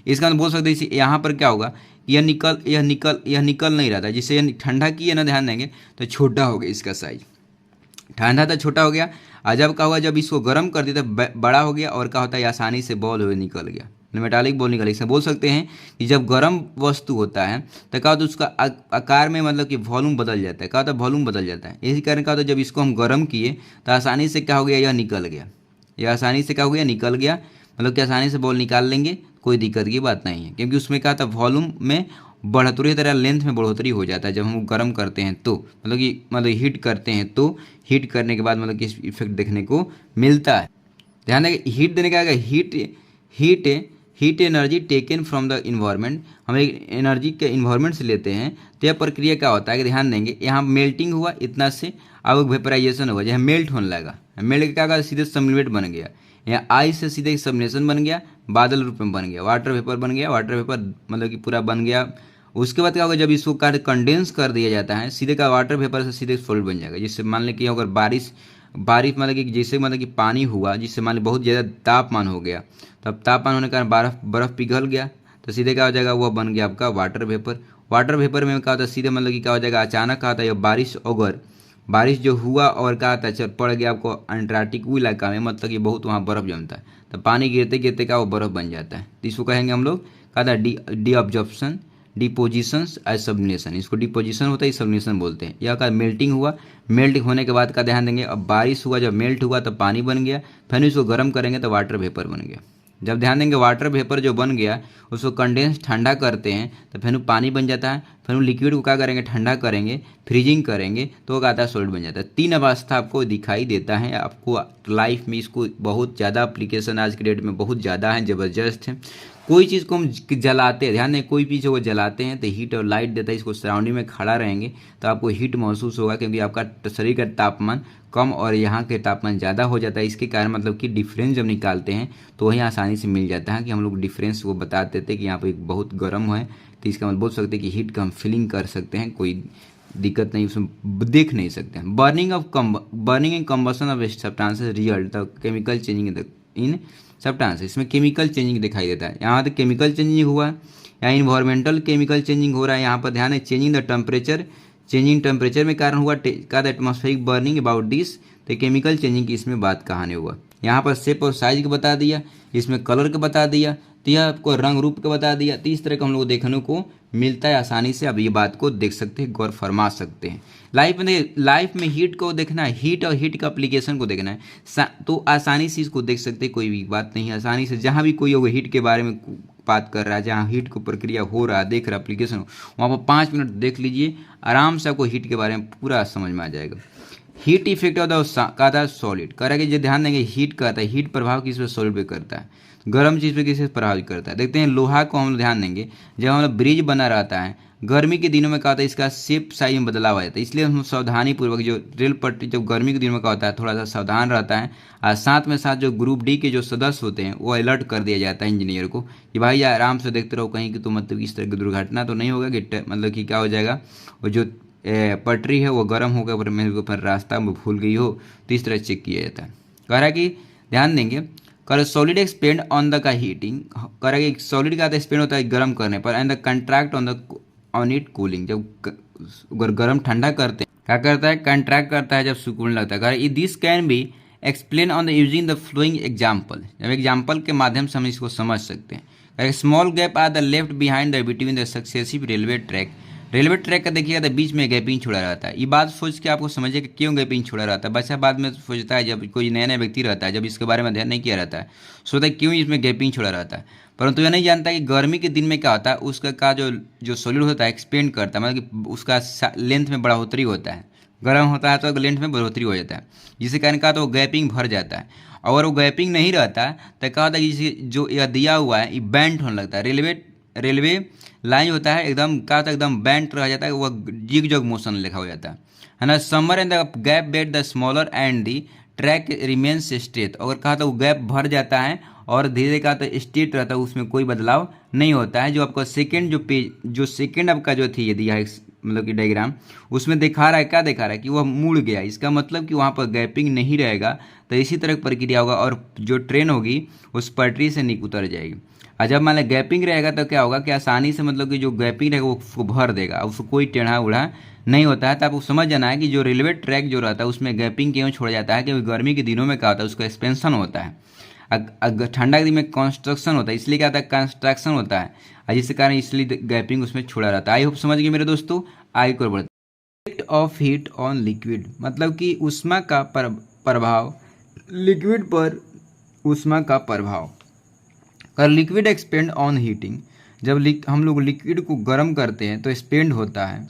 S1: इसका हम बोल सकते हैं यहाँ पर क्या होगा, यह निकल नहीं रहा था, जिससे यह ठंडा किए ना ध्यान देंगे तो छोटा हो गया इसका साइज, ठंडा था छोटा हो गया। और जब क्या हुआ जब इसको गर्म कर दिया तो बड़ा हो गया और क्या होता है आसानी से बॉल हुए निकल गया, मेटालिक बॉल निकल। इसे बोल सकते हैं कि जब गर्म वस्तु होता है तो क्या होता है उसका आकार में मतलब कि वॉल्यूम बदल जाता है, क्या होता है वॉल्यूम बदल जाता है। इसी कारण क्या होता है जब इसको हम गर्म किए तो आसानी से क्या हो गया यह निकल गया, यह आसानी से क्या हो गया निकल गया, मतलब कि आसानी से बॉल निकाल लेंगे, कोई दिक्कत की बात नहीं है क्योंकि उसमें क्या था वॉल्यूम में बढ़ोतरी तरह लेंथ में बढ़ोतरी हो जाता है जब हम गर्म करते हैं तो मतलब हीट करते हैं तो हीट करने के बाद मतलब कि इफेक्ट देखने को मिलता है। ध्यान दें हीट देने का आएगा heat heat energy taken from the environment, हम एक एनर्जी के इन्वायरमेंट से लेते हैं। तो यह प्रक्रिया क्या होता है कि ध्यान देंगे यहाँ मेल्टिंग हुआ इतना से अब वेपराइजेशन हुआ, जहाँ मेल्ट होने लगा, मेल्ट क्या होगा सीधे सब्लिमेट बन गया, यहाँ आइस से सीधे सबनेशन बन गया, बादल रूप में बन गया, वाटर वेपर बन गया, वाटर वेपर मतलब कि पूरा बन गया। उसके बाद क्या होगा जब इसको कंडेंस कर दिया जाता है सीधे का वाटर वेपर से सीधे सॉलिड बन जाएगा। जिससे मान लें कि अगर बारिश मतलब कि जैसे मतलब कि पानी हुआ जिससे मान लें बहुत ज़्यादा तापमान हो गया, तब तापमान होने के कारण बर्फ़ पिघल गया तो सीधे क्या हो जाएगा वह बन गया आपका वाटर वेपर। वाटर वेपर में क्या होता है सीधे मतलब कि क्या हो जाएगा अचानक क्या होता है बारिश, अगर बारिश जो हुआ और क्या होता है पड़ गया आपको अंटार्कटिक इलाका में, मतलब कि बहुत वहाँ बर्फ़ जमता है तो पानी गिरते गिरते क्या वो बर्फ़ बन जाता है। तो इसको कहेंगे हम लोग क्या था डी ऑब्जॉर्प्शन डिपोजिशंस एज सबनेशन, इसको डिपोजिशन होता है सबनेशन बोलते हैं। यह का मेल्टिंग हुआ, मेल्ट होने के बाद का ध्यान देंगे अब बारिश हुआ, जब मेल्ट हुआ तो पानी बन गया, फिर इसको गर्म करेंगे तो वाटर वेपर बन गया। जब ध्यान देंगे वाटर वेपर जो बन गया उसको कंडेंस ठंडा करते हैं तो फिर पानी बन जाता है, फिर लिक्विड को क्या करेंगे ठंडा करेंगे, फ्रीजिंग करेंगे तो क्या आता है सॉलिड बन जाता है। 3 अवस्था आपको दिखाई देता है आपको लाइफ में, इसको बहुत ज़्यादा एप्लीकेशन आज के डेट में बहुत ज़्यादा है, ज़बरदस्त है। कोई चीज़ को हम जलाते हैं, ध्यान दें कोई चीज़ को जलाते हैं तो हीट और लाइट देता है, इसको सराउंडिंग में खड़ा रहेंगे तो आपको हीट महसूस होगा क्योंकि आपका शरीर का तापमान कम और यहाँ के तापमान ज़्यादा हो जाता है। इसके कारण मतलब कि डिफरेंस जब निकालते हैं तो वही आसानी से मिल जाता है कि हम लोग डिफरेंस वो बता देते हैं कि यहाँ पर एक बहुत गर्म है तो इसका मतलब बोल सकते हैं कि हीट का हम फीलिंग कर सकते हैं, कोई दिक्कत नहीं, उसमें देख नहीं सकते हैं। Burning and combustion of substances result the chemical changing the in substance, इसमें केमिकल चेंजिंग दिखाई देता है। यहाँ तो केमिकल चेंजिंग हुआ है, यहाँ इन्वायरमेंटल केमिकल चेंजिंग हो रहा है। यहाँ पर ध्यान है changing the temperature, changing temperature में कारण हुआ का the atmospheric burning about this, तो केमिकल चेंजिंग की इसमें बात कहानी हुआ। यहाँ पर शेप और साइज का बता दिया, इसमें कलर का बता दिया, तो यह आपको रंग रूप का बता दिया। तो इस तरह का हम लोग को देखने को मिलता है आसानी से। अब ये बात को देख सकते हैं, गौर फरमा सकते हैं। लाइफ में हीट को देखना है, हीट और हीट का एप्लीकेशन को देखना है, तो आसानी से इसको देख सकते हैं। कोई भी बात नहीं है, आसानी से जहाँ भी कोई होगा हीट के बारे में बात कर रहा है, जहाँ हीट को प्रक्रिया हो रहा है, देख रहा है एप्लीकेशन, वहाँ पर 5 मिनट देख लीजिए, आराम से आपको हीट के बारे में पूरा समझ में आ जाएगा। हीट इफेक्ट ऑफ द का था सॉलिड, करेंगे जो ध्यान देंगे हीट करता है, हीट प्रभाव किस पे सॉलिड पे करता है, गर्म चीज़ पे किस पे प्रभावित करता है। देखते हैं लोहा को हम ध्यान देंगे, जब हम लोग ब्रिज बना रहता है गर्मी के दिनों में क्या होता है, इसका शेप साइज में बदलाव आ जाता है। इसलिए हम सावधानी पूर्वक जो रेल पट्टी जब गर्मी के दिनों में क्या होता है थोड़ा सा सावधान रहता है। और साथ में साथ जो ग्रुप डी के जो सदस्य होते हैं वो अलर्ट कर दिया जाता है इंजीनियर को कि भाई आराम से देखते रहो कहीं कि तो मतलब इस तरह की दुर्घटना तो नहीं होगा कि मतलब कि क्या हो जाएगा, वो जो पटरी है वो गर्म हो गया मेरे को पर रास्ता में भूल गई हो, तो इस तरह चेक किया जाता है। कह रहा है कि ध्यान देंगे, कर सॉलिड एक्सपेंड ऑन द का हीटिंग, कह रहा है कि सॉलिड का एक्सपेंड होता है गर्म करने पर, and the contract on it cooling, जब गर्म ठंडा करते हैं क्या करता है, कंट्रैक्ट करता है जब सुकून लगता है। कह रहा है this can be explain on the using the following example, जब एग्जाम्पल के माध्यम से हम इसको समझ सकते हैं। Small gap are the left behind the between the successive railway track, railway track का देखिएगा तो बीच में गैपिंग छोड़ा रहता है। ये बात सोच के आपको समझिए कि क्यों गैपिंग छोड़ा रहता है। बच्चा बाद में सोचता है, जब कोई नया नया व्यक्ति रहता है, जब इसके बारे में ध्यान नहीं किया रहता है, सोचता है क्यों इसमें गैपिंग छोड़ा रहता है, परंतु यह नहीं जानता कि गर्मी के दिन में क्या होता है, उसका का जो सॉलिड होता है एक्सपेंड करता है, मतलब कि उसका लेंथ में बढ़ोतरी होता है। गर्म होता है तो लेंथ में बढ़ोतरी हो जाता है, जिसके कारण कहा तो वो गैपिंग भर जाता है। अगर वो गैपिंग नहीं रहता तो क्या होता है कि जो यह दिया हुआ है ये बैंड होने लगता है। रेलवे लाइन होता है एकदम क्या होता है, एकदम बैंड रह जाता है, वह जिग जग मोशन लिखा हो जाता है ना। Summer and the gap bet the smaller and the track remains straight, अगर कहा तो वो गैप भर जाता है और धीरे कहा तो स्ट्रेट रहता है, उसमें कोई बदलाव नहीं होता है। जो आपका सेकेंड जो पेज जो सेकेंड आपका जो थी यदि यह मतलब कि डायग्राम उसमें दिखा रहा है, क्या दिखा रहा है कि वह मुड़ गया, इसका मतलब कि वहाँ पर गैपिंग नहीं रहेगा। तो इसी तरह की प्रक्रिया होगा और जो ट्रेन होगी उस पटरी से उतर जाएगी। और जब मान लो गैपिंग रहेगा तो क्या होगा कि आसानी से मतलब कि जो गैपिंग रहेगा वो उसको भर देगा, उसको कोई टेढ़ा उड़ा नहीं होता है। तो आपको समझ जाना है कि जो रेलवे ट्रैक जो रहता है उसमें गैपिंग क्यों छोड़ा जाता है, क्योंकि गर्मी के दिनों में क्या होता है उसका एक्सपेंशन होता है, ठंडा के दिन में कंस्ट्रक्शन होता है, इसलिए क्या होता है कंस्ट्रक्शन होता है, और जिसके कारण इसलिए गैपिंग उसमें छोड़ा रहता है। आई होप समझ गए मेरे दोस्तों। आगे को बढ़ते, effect of heat on liquid, मतलब कि ऊष्मा का प्रभाव लिक्विड पर, ऊष्मा का प्रभाव कर लिक्विड एक्सपेंड ऑन हीटिंग, जब हम लोग लिक्विड को गर्म करते हैं तो एक्सपेंड होता है,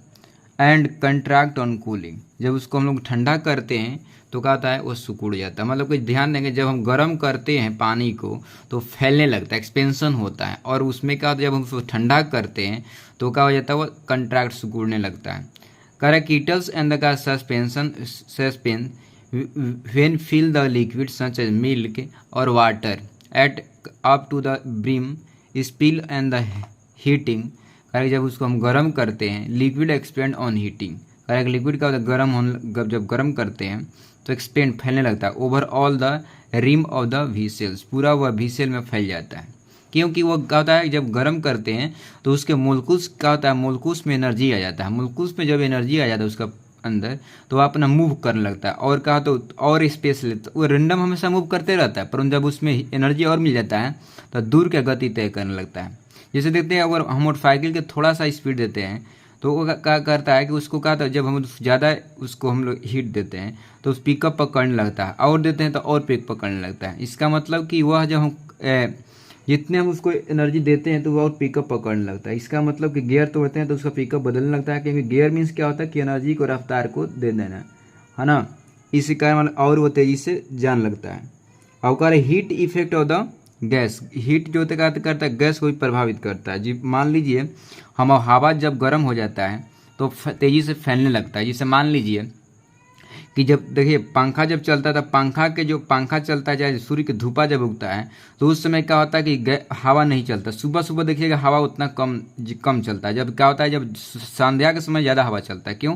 S1: एंड कंट्रैक्ट ऑन कूलिंग, जब उसको हम लोग ठंडा करते हैं तो क्या होता है वो सिकुड़ जाता है। मतलब कि ध्यान देंगे जब हम गर्म करते हैं पानी को तो फैलने लगता है, एक्सपेंशन होता है, और उसमें क्या होता है जब हम उसको ठंडा करते हैं तो क्या हो जाता है वो कंट्रैक्ट सिकुड़ने लगता है। कैरेकिटल्स एंड द का saucepans when fill the liquid such as milk और water at up to the brim spill and the heating, correct जब उसको हम गर्म करते हैं liquid expand on heating, correct liquid का गर्म होने जब गर्म करते हैं तो एक्सपेंड फैलने लगता है overall the rim of the vessels, पूरा वह व्हीसल में फैल जाता है। क्योंकि वो क्या होता है जब गर्म करते हैं तो उसके मोलकुल्स क्या होता है, मोलकुल्स में एनर्जी आ जाता है, मोलकुल्स में जब एनर्जी आ जाता है उसका अंदर तो वो अपना मूव करने लगता है, और कहा तो और स्पेस लेता है, वो रेंडम हमेशा मूव करते रहता है, परंतु जब उसमें एनर्जी और मिल जाता है तो दूर की गति तय करने लगता है। जैसे देखते हैं अगर हम मोटरसाइकिल के थोड़ा सा स्पीड देते हैं तो वो क्या करता है कि उसको क्या था जब हम ज़्यादा उसको हम लोग हीट देते हैं तो उस पिकअप पकड़ने लगता है, और देते हैं तो और पिक पकड़ने लगता है। इसका मतलब कि वह जब हम जितने हम उसको एनर्जी देते हैं तो वह और पिकअप पकड़ने लगता है। इसका मतलब कि गियर तोड़ते हैं तो उसका पिकअप बदलने लगता है, क्योंकि गियर मीन्स क्या होता है कि एनर्जी को रफ्तार को दे देना है ना, इसी कारण मतलब और वो तेज़ी से जाने लगता है। और कह रहे heat effect of the gas, heat जो करता है गैस को भी प्रभावित करता है। जी मान लीजिए हम हवा जब गर्म हो जाता है तो तेज़ी से फैलने लगता है। जैसे मान लीजिए कि जब देखिए पंखा जब चलता है तो पंखा के जो पंखा चलता है चाहे सूर्य की धूपा जब उगता है तो उस समय क्या होता है कि हवा नहीं चलता। सुबह सुबह देखिएगा हवा उतना कम चलता है। जब क्या होता है जब संध्या के समय ज़्यादा हवा चलता है। क्यों?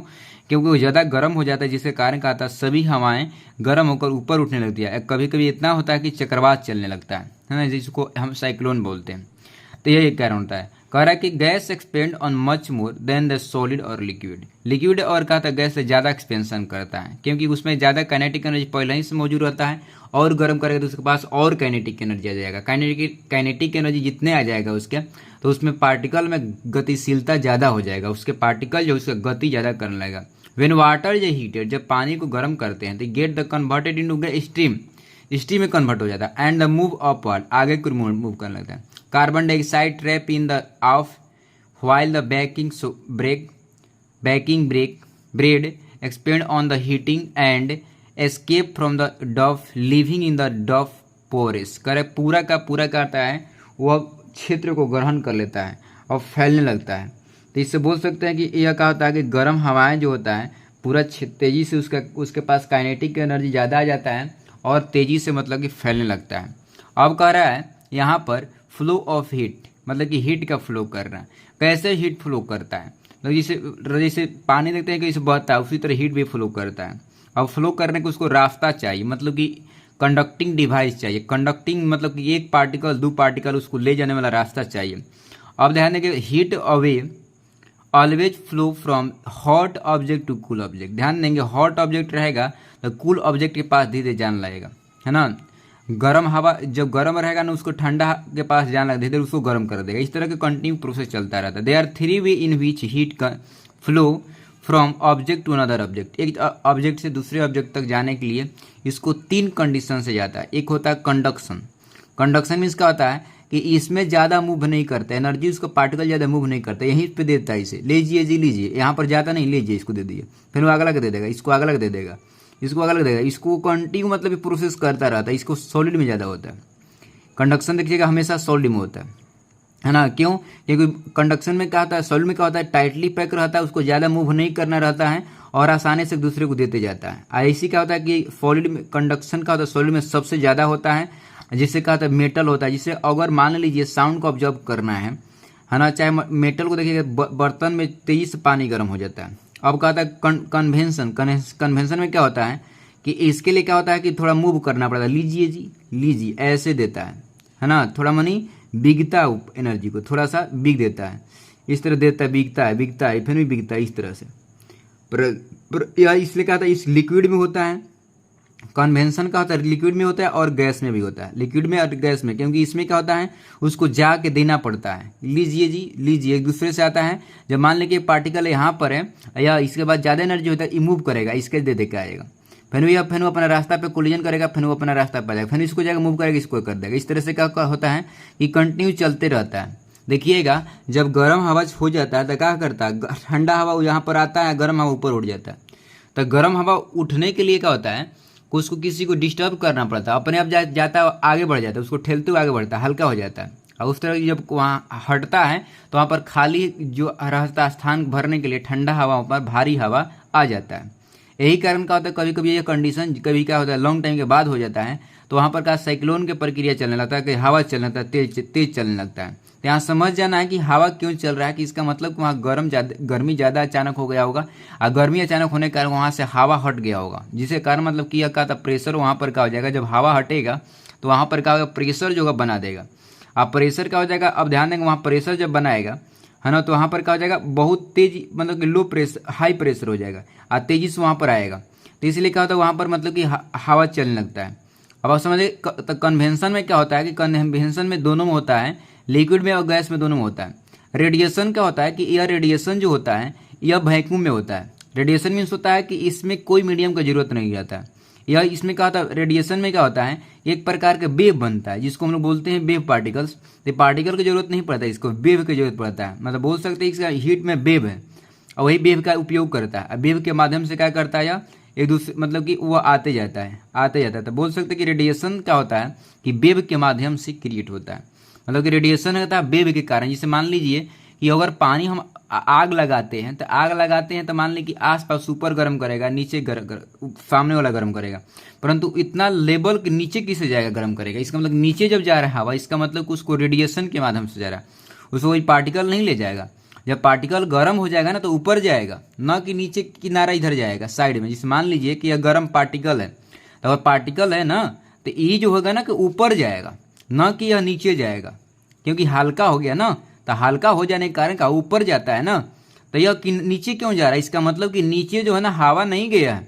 S1: क्योंकि वो ज़्यादा गर्म हो जाता है, जिसके कारण क्या होता है सभी हवाएं गर्म होकर ऊपर उठने लगती है। कभी कभी इतना होता है कि चक्रवात चलने लगता है ना, जिसको हम साइक्लोन बोलते हैं। तो यही कारण होता है। कह रहा है कि gas expand on much more than the solid और लिक्विड। लिक्विड और कहा था गैस से ज़्यादा एक्सपेंशन करता है, क्योंकि उसमें ज़्यादा काइनेटिक एनर्जी पहले ही से मौजूद रहता है, और गर्म करेगा तो उसके पास और काइनेटिक एनर्जी आ जाएगा। काइनेटिक एनर्जी जितने आ जाएगा उसके, तो उसमें पार्टिकल में गतिशीलता ज़्यादा हो जाएगा, उसके पार्टिकल जो उसका गति ज़्यादा करने लगेगा। वेन वाटर इज हीटेड, जब पानी को गर्म करते हैं तो get the converted into steam, steam में कन्वर्ट हो जाता है। एंड द मूव अपवर्ड, आगे को मूव करने लगता है। Carbon dioxide trap in the of while the baking bread expand on the heating and escape from the dough living in the dough pores। करे पूरा का पूरा करता है वह क्षेत्र को ग्रहण कर लेता है और फैलने लगता है। तो इससे बोल सकते हैं कि यह कहा होता है कि गर्म हवाएं जो होता है पूरा तेजी से उसके पास काइनेटिक एनर्जी ज़्यादा आ जाता है और तेजी से मतलब कि फैलने लगता है। अब कह रहा है यहाँ पर फ्लो ऑफ हीट, मतलब कि हीट का फ्लो कर रहा है। कैसे हीट फ्लो करता है? तो जैसे पानी देखते हैं कि इसे बहता है, उसी तरह हीट भी फ्लो करता है। अब फ्लो करने को उसको रास्ता चाहिए, मतलब कि कंडक्टिंग डिवाइस चाहिए। कंडक्टिंग मतलब कि एक पार्टिकल दो पार्टिकल उसको ले जाने वाला रास्ता चाहिए। अब ध्यान दें कि heat away always flow from hot object to cool object. ध्यान देंगे हॉट ऑब्जेक्ट रहेगा तो कूल ऑब्जेक्ट के पास धीरे जाने लगेगा, है ना। गर्म हवा जब गर्म रहेगा ना उसको ठंडा के पास जाने लगा, धीरे उसको गर्म कर देगा। इस तरह का कंटिन्यू प्रोसेस चलता रहता है। There are three way in which heat का flow from object to another object. एक ऑब्जेक्ट से दूसरे ऑब्जेक्ट तक जाने के लिए इसको तीन कंडीशन से जाता है। एक होता है कंडक्शन। कंडक्शन मीन्स क्या होता है कि इसमें ज़्यादा मूव नहीं करता, एनर्जी उसको पार्टिकल ज़्यादा मूव नहीं करता, यहीं पे देता है इसे, लीजिए जी लीजिए, यहाँ पर ज़्यादा नहीं लीजिए, इसको दे दीजिए, फिर वो अगला दे देगा, इसको अगला दे देगा, इसको अगला देगा, इसको कंटिन्यू मतलब प्रोसेस करता रहता है। इसको सॉलिड में ज़्यादा होता है। कंडक्शन देखिएगा हमेशा सॉलिड में होता है ना। क्यों? क्योंकि कंडक्शन में क्या होता है, सॉलिड में क्या होता है टाइटली पैक रहता है, उसको ज़्यादा मूव नहीं करना रहता है और आसानी से दूसरे को देते जाता है। ऐसी क्या होता है कि सॉलिड में कंडक्शन का होता है सॉलिड में सबसे ज़्यादा होता है, जिससे क्या होता है मेटल होता है, जिससे अगर मान लीजिए साउंड को ऑब्जर्व करना है ना, चाहे मेटल को देखिएगा बर्तन में तेजी से पानी गर्म हो जाता है। अब क्या होता है कन्वेंशन। कन्वेंशन में क्या होता है कि इसके लिए क्या होता है कि थोड़ा मूव करना पड़ता है, लीजिए जी लीजिए ऐसे देता है ना, थोड़ा मनी बिगता है एनर्जी को, थोड़ा सा बिग देता है, इस तरह देता है, बिगता है फिर भी बिगता है, इस तरह से। पर यह इसलिए क्या होता है इस लिक्विड में होता है। कन्वेंशन का होता है लिक्विड में होता है और गैस में भी होता है, लिक्विड में और गैस में, क्योंकि इसमें क्या होता है उसको जाके देना पड़ता है, लीजिए जी लीजिए, एक दूसरे से आता है। जब मान लीजिए पार्टिकल यहाँ पर है या इसके बाद ज़्यादा एनर्जी होता है, ये मूव करेगा, इसके दे के आएगा, फिर वो अपना रास्ता पे कोलिजन करेगा, फिर वो अपना रास्ता पे जाएगा, फिर इसको जाकर मूव करेगा, इसको कर देगा। इस तरह से क्या होता है कि कंटिन्यू चलते रहता है। देखिएगा जब गर्म हवा हो जाता है तो क्या करता है, ठंडा हवा यहाँ पर आता है, गर्म हवा ऊपर उठ जाता है। तो गर्म हवा उठने के लिए क्या होता है उसको किसी को डिस्टर्ब करना पड़ता है, अपने आप जाता है, आगे बढ़ जाता है, उसको ठेलते हुए आगे बढ़ता है, हल्का हो जाता है। और उस तरह जब वहाँ हटता है तो वहाँ पर खाली जो रहता स्थान भरने के लिए ठंडा हवा पर भारी हवा आ जाता है। यही कारण क्या होता है कभी कभी ये कंडीशन कभी क्या होता है लॉन्ग टाइम के बाद हो जाता है, तो वहाँ पर क्या साइक्लोन की प्रक्रिया चलने लगता है कि हवा चलने लगता है, तेज चलने लगता है। तो यहाँ समझ जाना है कि हवा क्यों चल रहा है, कि इसका मतलब वहाँ गर्मी ज़्यादा अचानक हो गया होगा, और गर्मी अचानक होने के कारण वहाँ से हवा हट गया होगा, जिसके कारण मतलब कि यह क्या था प्रेशर वहाँ पर क्या हो जाएगा, जब हवा हटेगा तो वहाँ पर क्या होगा प्रेशर जो बना देगा। अब प्रेशर क्या हो जाएगा, अब ध्यान देंगे वहाँ प्रेशर जब बनाएगा है ना, तो वहाँ पर क्या हो जाएगा बहुत तेज मतलब कि लो प्रेशर हाई प्रेशर हो जाएगा और तेजी से वहाँ पर आएगा। तो इसलिए क्या होता है वहाँ पर मतलब कि हवा चलने लगता है। अब आप समझिए कन्वेंशन में क्या होता है कि कन्वेंशन में दोनों में होता है, लिक्विड में और गैस में दोनों में होता है। रेडिएशन क्या होता है कि यह रेडिएशन जो होता है यह वैक्यूम में होता है। रेडिएशन मीन्स होता है कि इसमें कोई मीडियम का जरूरत नहीं रहता है। यह इसमें क्या होता है रेडिएशन में क्या होता है एक प्रकार का वेव बनता है, जिसको हम लोग बोलते हैं वेव पार्टिकल्स। तो पार्टिकल की जरूरत नहीं पड़ता है, इसको वेव की जरूरत पड़ता है। मतलब बोल सकते हैं इसका हीट में वेव है और वही वेव का उपयोग करता है। वेव के माध्यम से क्या करता है या एक दूसरे मतलब कि वो आते जाता है। तो बोल सकते हैं कि रेडिएशन क्या होता है कि वेव के माध्यम से क्रिएट होता है। मतलब कि रेडिएशन होता है वेव के कारण। जैसे मान लीजिए कि अगर पानी हम आग लगाते हैं, तो आग लगाते हैं तो मान ली कि आसपास ऊपर गर्म करेगा, नीचे सामने वाला गर्म करेगा, परंतु इतना लेवल के नीचे किसे जाएगा गर्म करेगा। इसका मतलब नीचे जब जा रहा है हवा, इसका मतलब कि उसको रेडिएशन के माध्यम से जा रहा है, उसको कोई पार्टिकल नहीं ले जाएगा। जब पार्टिकल गर्म हो जाएगा ना तो ऊपर जाएगा, न कि नीचे किनारा इधर जाएगा साइड में। जिसे मान लीजिए कि यह गर्म पार्टिकल है, तो अगर पार्टिकल है ना तो ये जो होगा ना कि ऊपर जाएगा, न कि यह नीचे जाएगा, क्योंकि हल्का हो गया ना, तो हल्का हो जाने के कारण का ऊपर जाता है ना, तो यह नीचे क्यों जा रहा है। इसका मतलब कि नीचे जो है ना हवा नहीं गया है,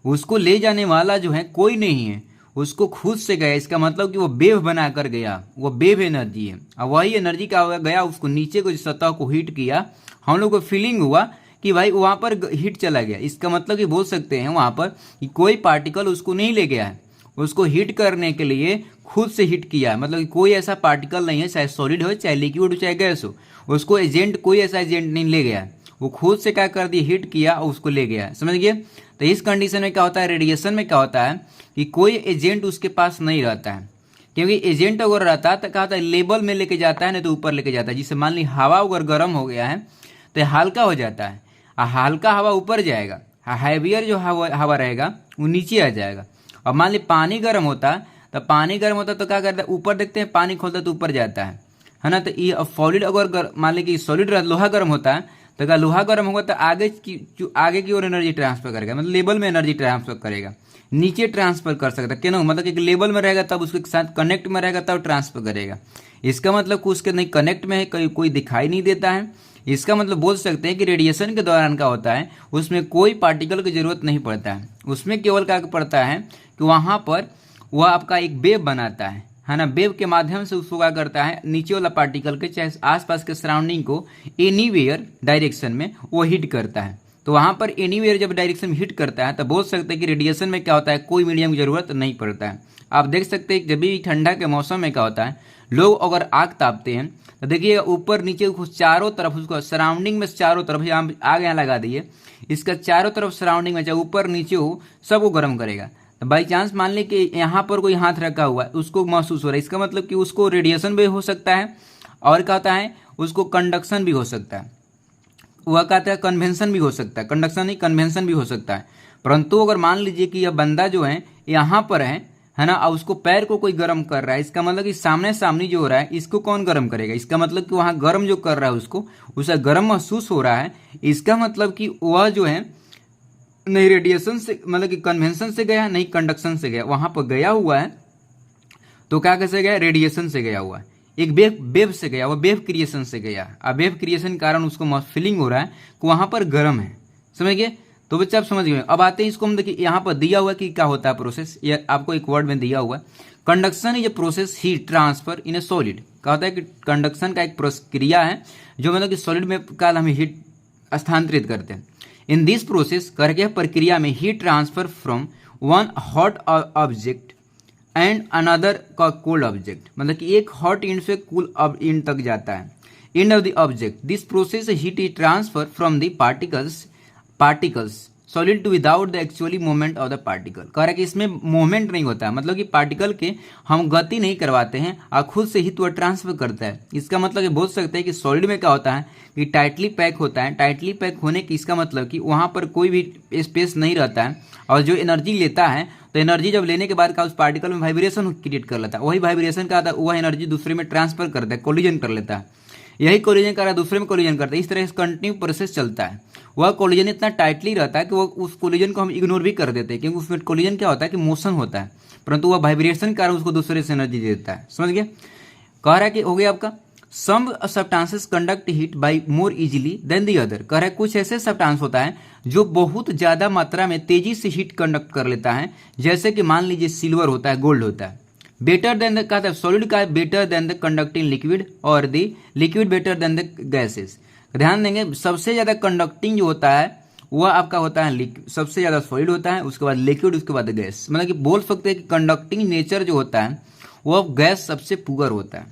S1: उसको ले जाने वाला जो है कोई नहीं है, उसको खुद से गया। इसका मतलब कि वो वेव बना कर गया, वो वेव एनर्जी है। और वही एनर्जी का गया, उसको नीचे को सतह को हीट किया, हम लोग को फीलिंग हुआ कि भाई वहाँ पर हीट चला गया। इसका मतलब कि बोल सकते हैं वहाँ पर कि कोई पार्टिकल उसको नहीं ले गया है, उसको हीट करने के लिए खुद से हीट किया है। मतलब कि कोई ऐसा पार्टिकल नहीं है, चाहे सॉलिड हो, चाहे लिक्विड हो, चाहे गैस हो, उसको एजेंट, कोई ऐसा एजेंट नहीं ले गया है, वो खुद से क्या कर दिया, हीट किया और उसको ले गया है। समझ गए। तो इस कंडीशन में क्या होता है, रेडिएशन में क्या होता है कि कोई एजेंट उसके पास नहीं रहता है, क्योंकि एजेंट अगर रहता है तो क्या होता है, लेवल में लेके जाता है, नहीं तो ऊपर लेके जाता है। जिससे मान ली हवा अगर गर्म हो गया है तो हल्का हो जाता है, हल्का हवा ऊपर जाएगा, हैवियर जो हवा रहेगा वो नीचे आ जाएगा। और मान ली पानी गर्म होता है, तो पानी गर्म होता है तो क्या करता है, ऊपर देखते हैं पानी खोलता है तो ऊपर जाता है ना। तो ये सॉलिड अगर मान ली कि सॉलिड लोहा गर्म होता है, तो अगर लोहा गर्म होगा तो आगे की ओर एनर्जी ट्रांसफर करेगा, मतलब लेवल में एनर्जी ट्रांसफर करेगा, नीचे ट्रांसफर कर सकता है। क्यों, मतलब कि लेवल में रहेगा तब उसके साथ कनेक्ट में रहेगा तब ट्रांसफर करेगा। इसका मतलब कि उसके नहीं कनेक्ट में है, कोई दिखाई नहीं देता है। इसका मतलब बोल सकते हैं कि रेडिएशन के दौरान क्या होता है, उसमें कोई पार्टिकल की जरूरत नहीं पड़ता है, उसमें केवल क्या पड़ता है कि वहाँ पर वह आपका एक वेव बनाता है ना। वेव के माध्यम से उसको क्या करता है, नीचे वाला पार्टिकल के चाहे आसपास के सराउंडिंग को एनीवेयर डायरेक्शन में वो हिट करता है। तो वहाँ पर एनीवेयर जब डायरेक्शन में हिट करता है तो बोल सकते हैं कि रेडिएशन में क्या होता है, कोई मीडियम की जरूरत नहीं पड़ता है। आप देख सकते हैं जब भी ठंडा के मौसम में क्या होता है, लोग अगर आग तापते हैं तो देखिए ऊपर नीचे चारों तरफ उसको सराउंडिंग में चारों तरफ आग यहाँ लगा दिए, इसका चारों तरफ सराउंडिंग में चाहे ऊपर नीचे हो सबको गर्म करेगा। तो बाई चांस मान ली कि यहाँ पर कोई हाथ रखा हुआ है, उसको महसूस हो रहा है, इसका मतलब कि उसको रेडिएशन भी हो सकता है और क्या होता है, उसको कंडक्शन भी हो सकता है, वह कहता है कन्वेंशन भी हो सकता है, कंडक्शन नहीं कन्वेंशन भी हो सकता है। परंतु अगर मान लीजिए कि यह बंदा जो है यहाँ पर है ना, और उसको पैर को कोई गर्म कर रहा है, इसका मतलब कि सामने सामने जो हो रहा है इसको कौन गर्म करेगा। इसका मतलब कि वहाँ गर्म जो कर रहा है उसको, उसे गर्म महसूस हो रहा है। इसका मतलब कि वह जो है नहीं रेडिएशन से, मतलब कि कन्वेंशन से गया, नहीं कंडक्शन से गया, वहां पर गया हुआ है तो क्या कैसे गया, रेडिएशन से गया हुआ है, एक वेव से गया, वह वेव क्रिएशन से गया। अब वेव क्रिएशन के कारण उसको फीलिंग हो रहा है कि वहां पर गर्म है। समझ गए। तो बच्चे आप समझ गए। अब आते हैं इसको हम देखिए, यहाँ पर दिया हुआ कि क्या होता है प्रोसेस, ये आपको एक वर्ड में दिया हुआ है, conduction is a process heat transfer in A solid. क्या होता है कि कंडक्शन का एक प्रक्रिया है जो मतलब कि सॉलिड में का हम हीट स्थानांतरित करते हैं। इन दिस प्रोसेस करके प्रक्रिया में heat transfer from one hot object and another का कोल्ड ऑब्जेक्ट, मतलब कि एक हॉट इंड से कूल इंड तक जाता है, end of the object. This process heat is transfer from the particles solid to without the actually movement of the particle. कह रहा है कि इसमें मूवमेंट नहीं होता है, मतलब कि पार्टिकल के हम गति नहीं करवाते हैं और खुद से हीट वह ट्रांसफर करता है। इसका मतलब कि बोल सकते हैं कि सॉलिड में क्या होता है कि टाइटली पैक होता है। टाइटली पैक होने की इसका मतलब कि वहाँ पर कोई भी स्पेस नहीं रहता है, और जो एनर्जी लेता है तो एनर्जी जब लेने के बाद का उस पार्टिकल में वाइब्रेशन क्रिएट कर लेता है, वही वाइब्रेशन का वह एनर्जी दूसरे में ट्रांसफर करता है, कोलिजन कर लेता है। यही कोलिजन कर रहा है, दूसरे में कोलिजन करता है। इस तरह से कंटिन्यू प्रोसेस चलता है। वह कोलिजन इतना टाइटली रहता है कि वो उस कोलिजन को हम इग्नोर भी कर देते हैं, क्योंकि उसमें कोलिजन क्या होता है कि मोशन होता है, परंतु वह वाइब्रेशन के कारण उसको दूसरे से एनर्जी देता है। समझ गए। कह रहा है कि हो गया आपका some substances conduct heat by more easily than the other. कह रहा है कुछ ऐसे सब्सटेंस होता है जो बहुत ज्यादा मात्रा में तेजी से हीट कंडक्ट कर लेता है, जैसे कि मान लीजिए सिल्वर होता है, गोल्ड होता है। बेटर देन द कहता है सॉलिड का better than the conducting liquid और the liquid better than the gases. ध्यान देंगे सबसे ज्यादा कंडक्टिंग जो होता है वह आपका होता है सबसे ज्यादा सॉलिड होता है, उसके बाद लिक्विड, उसके बाद गैस। मतलब कि बोल सकते हैं कि कंडक्टिंग नेचर जो होता है वह गैस सबसे पुअर होता है।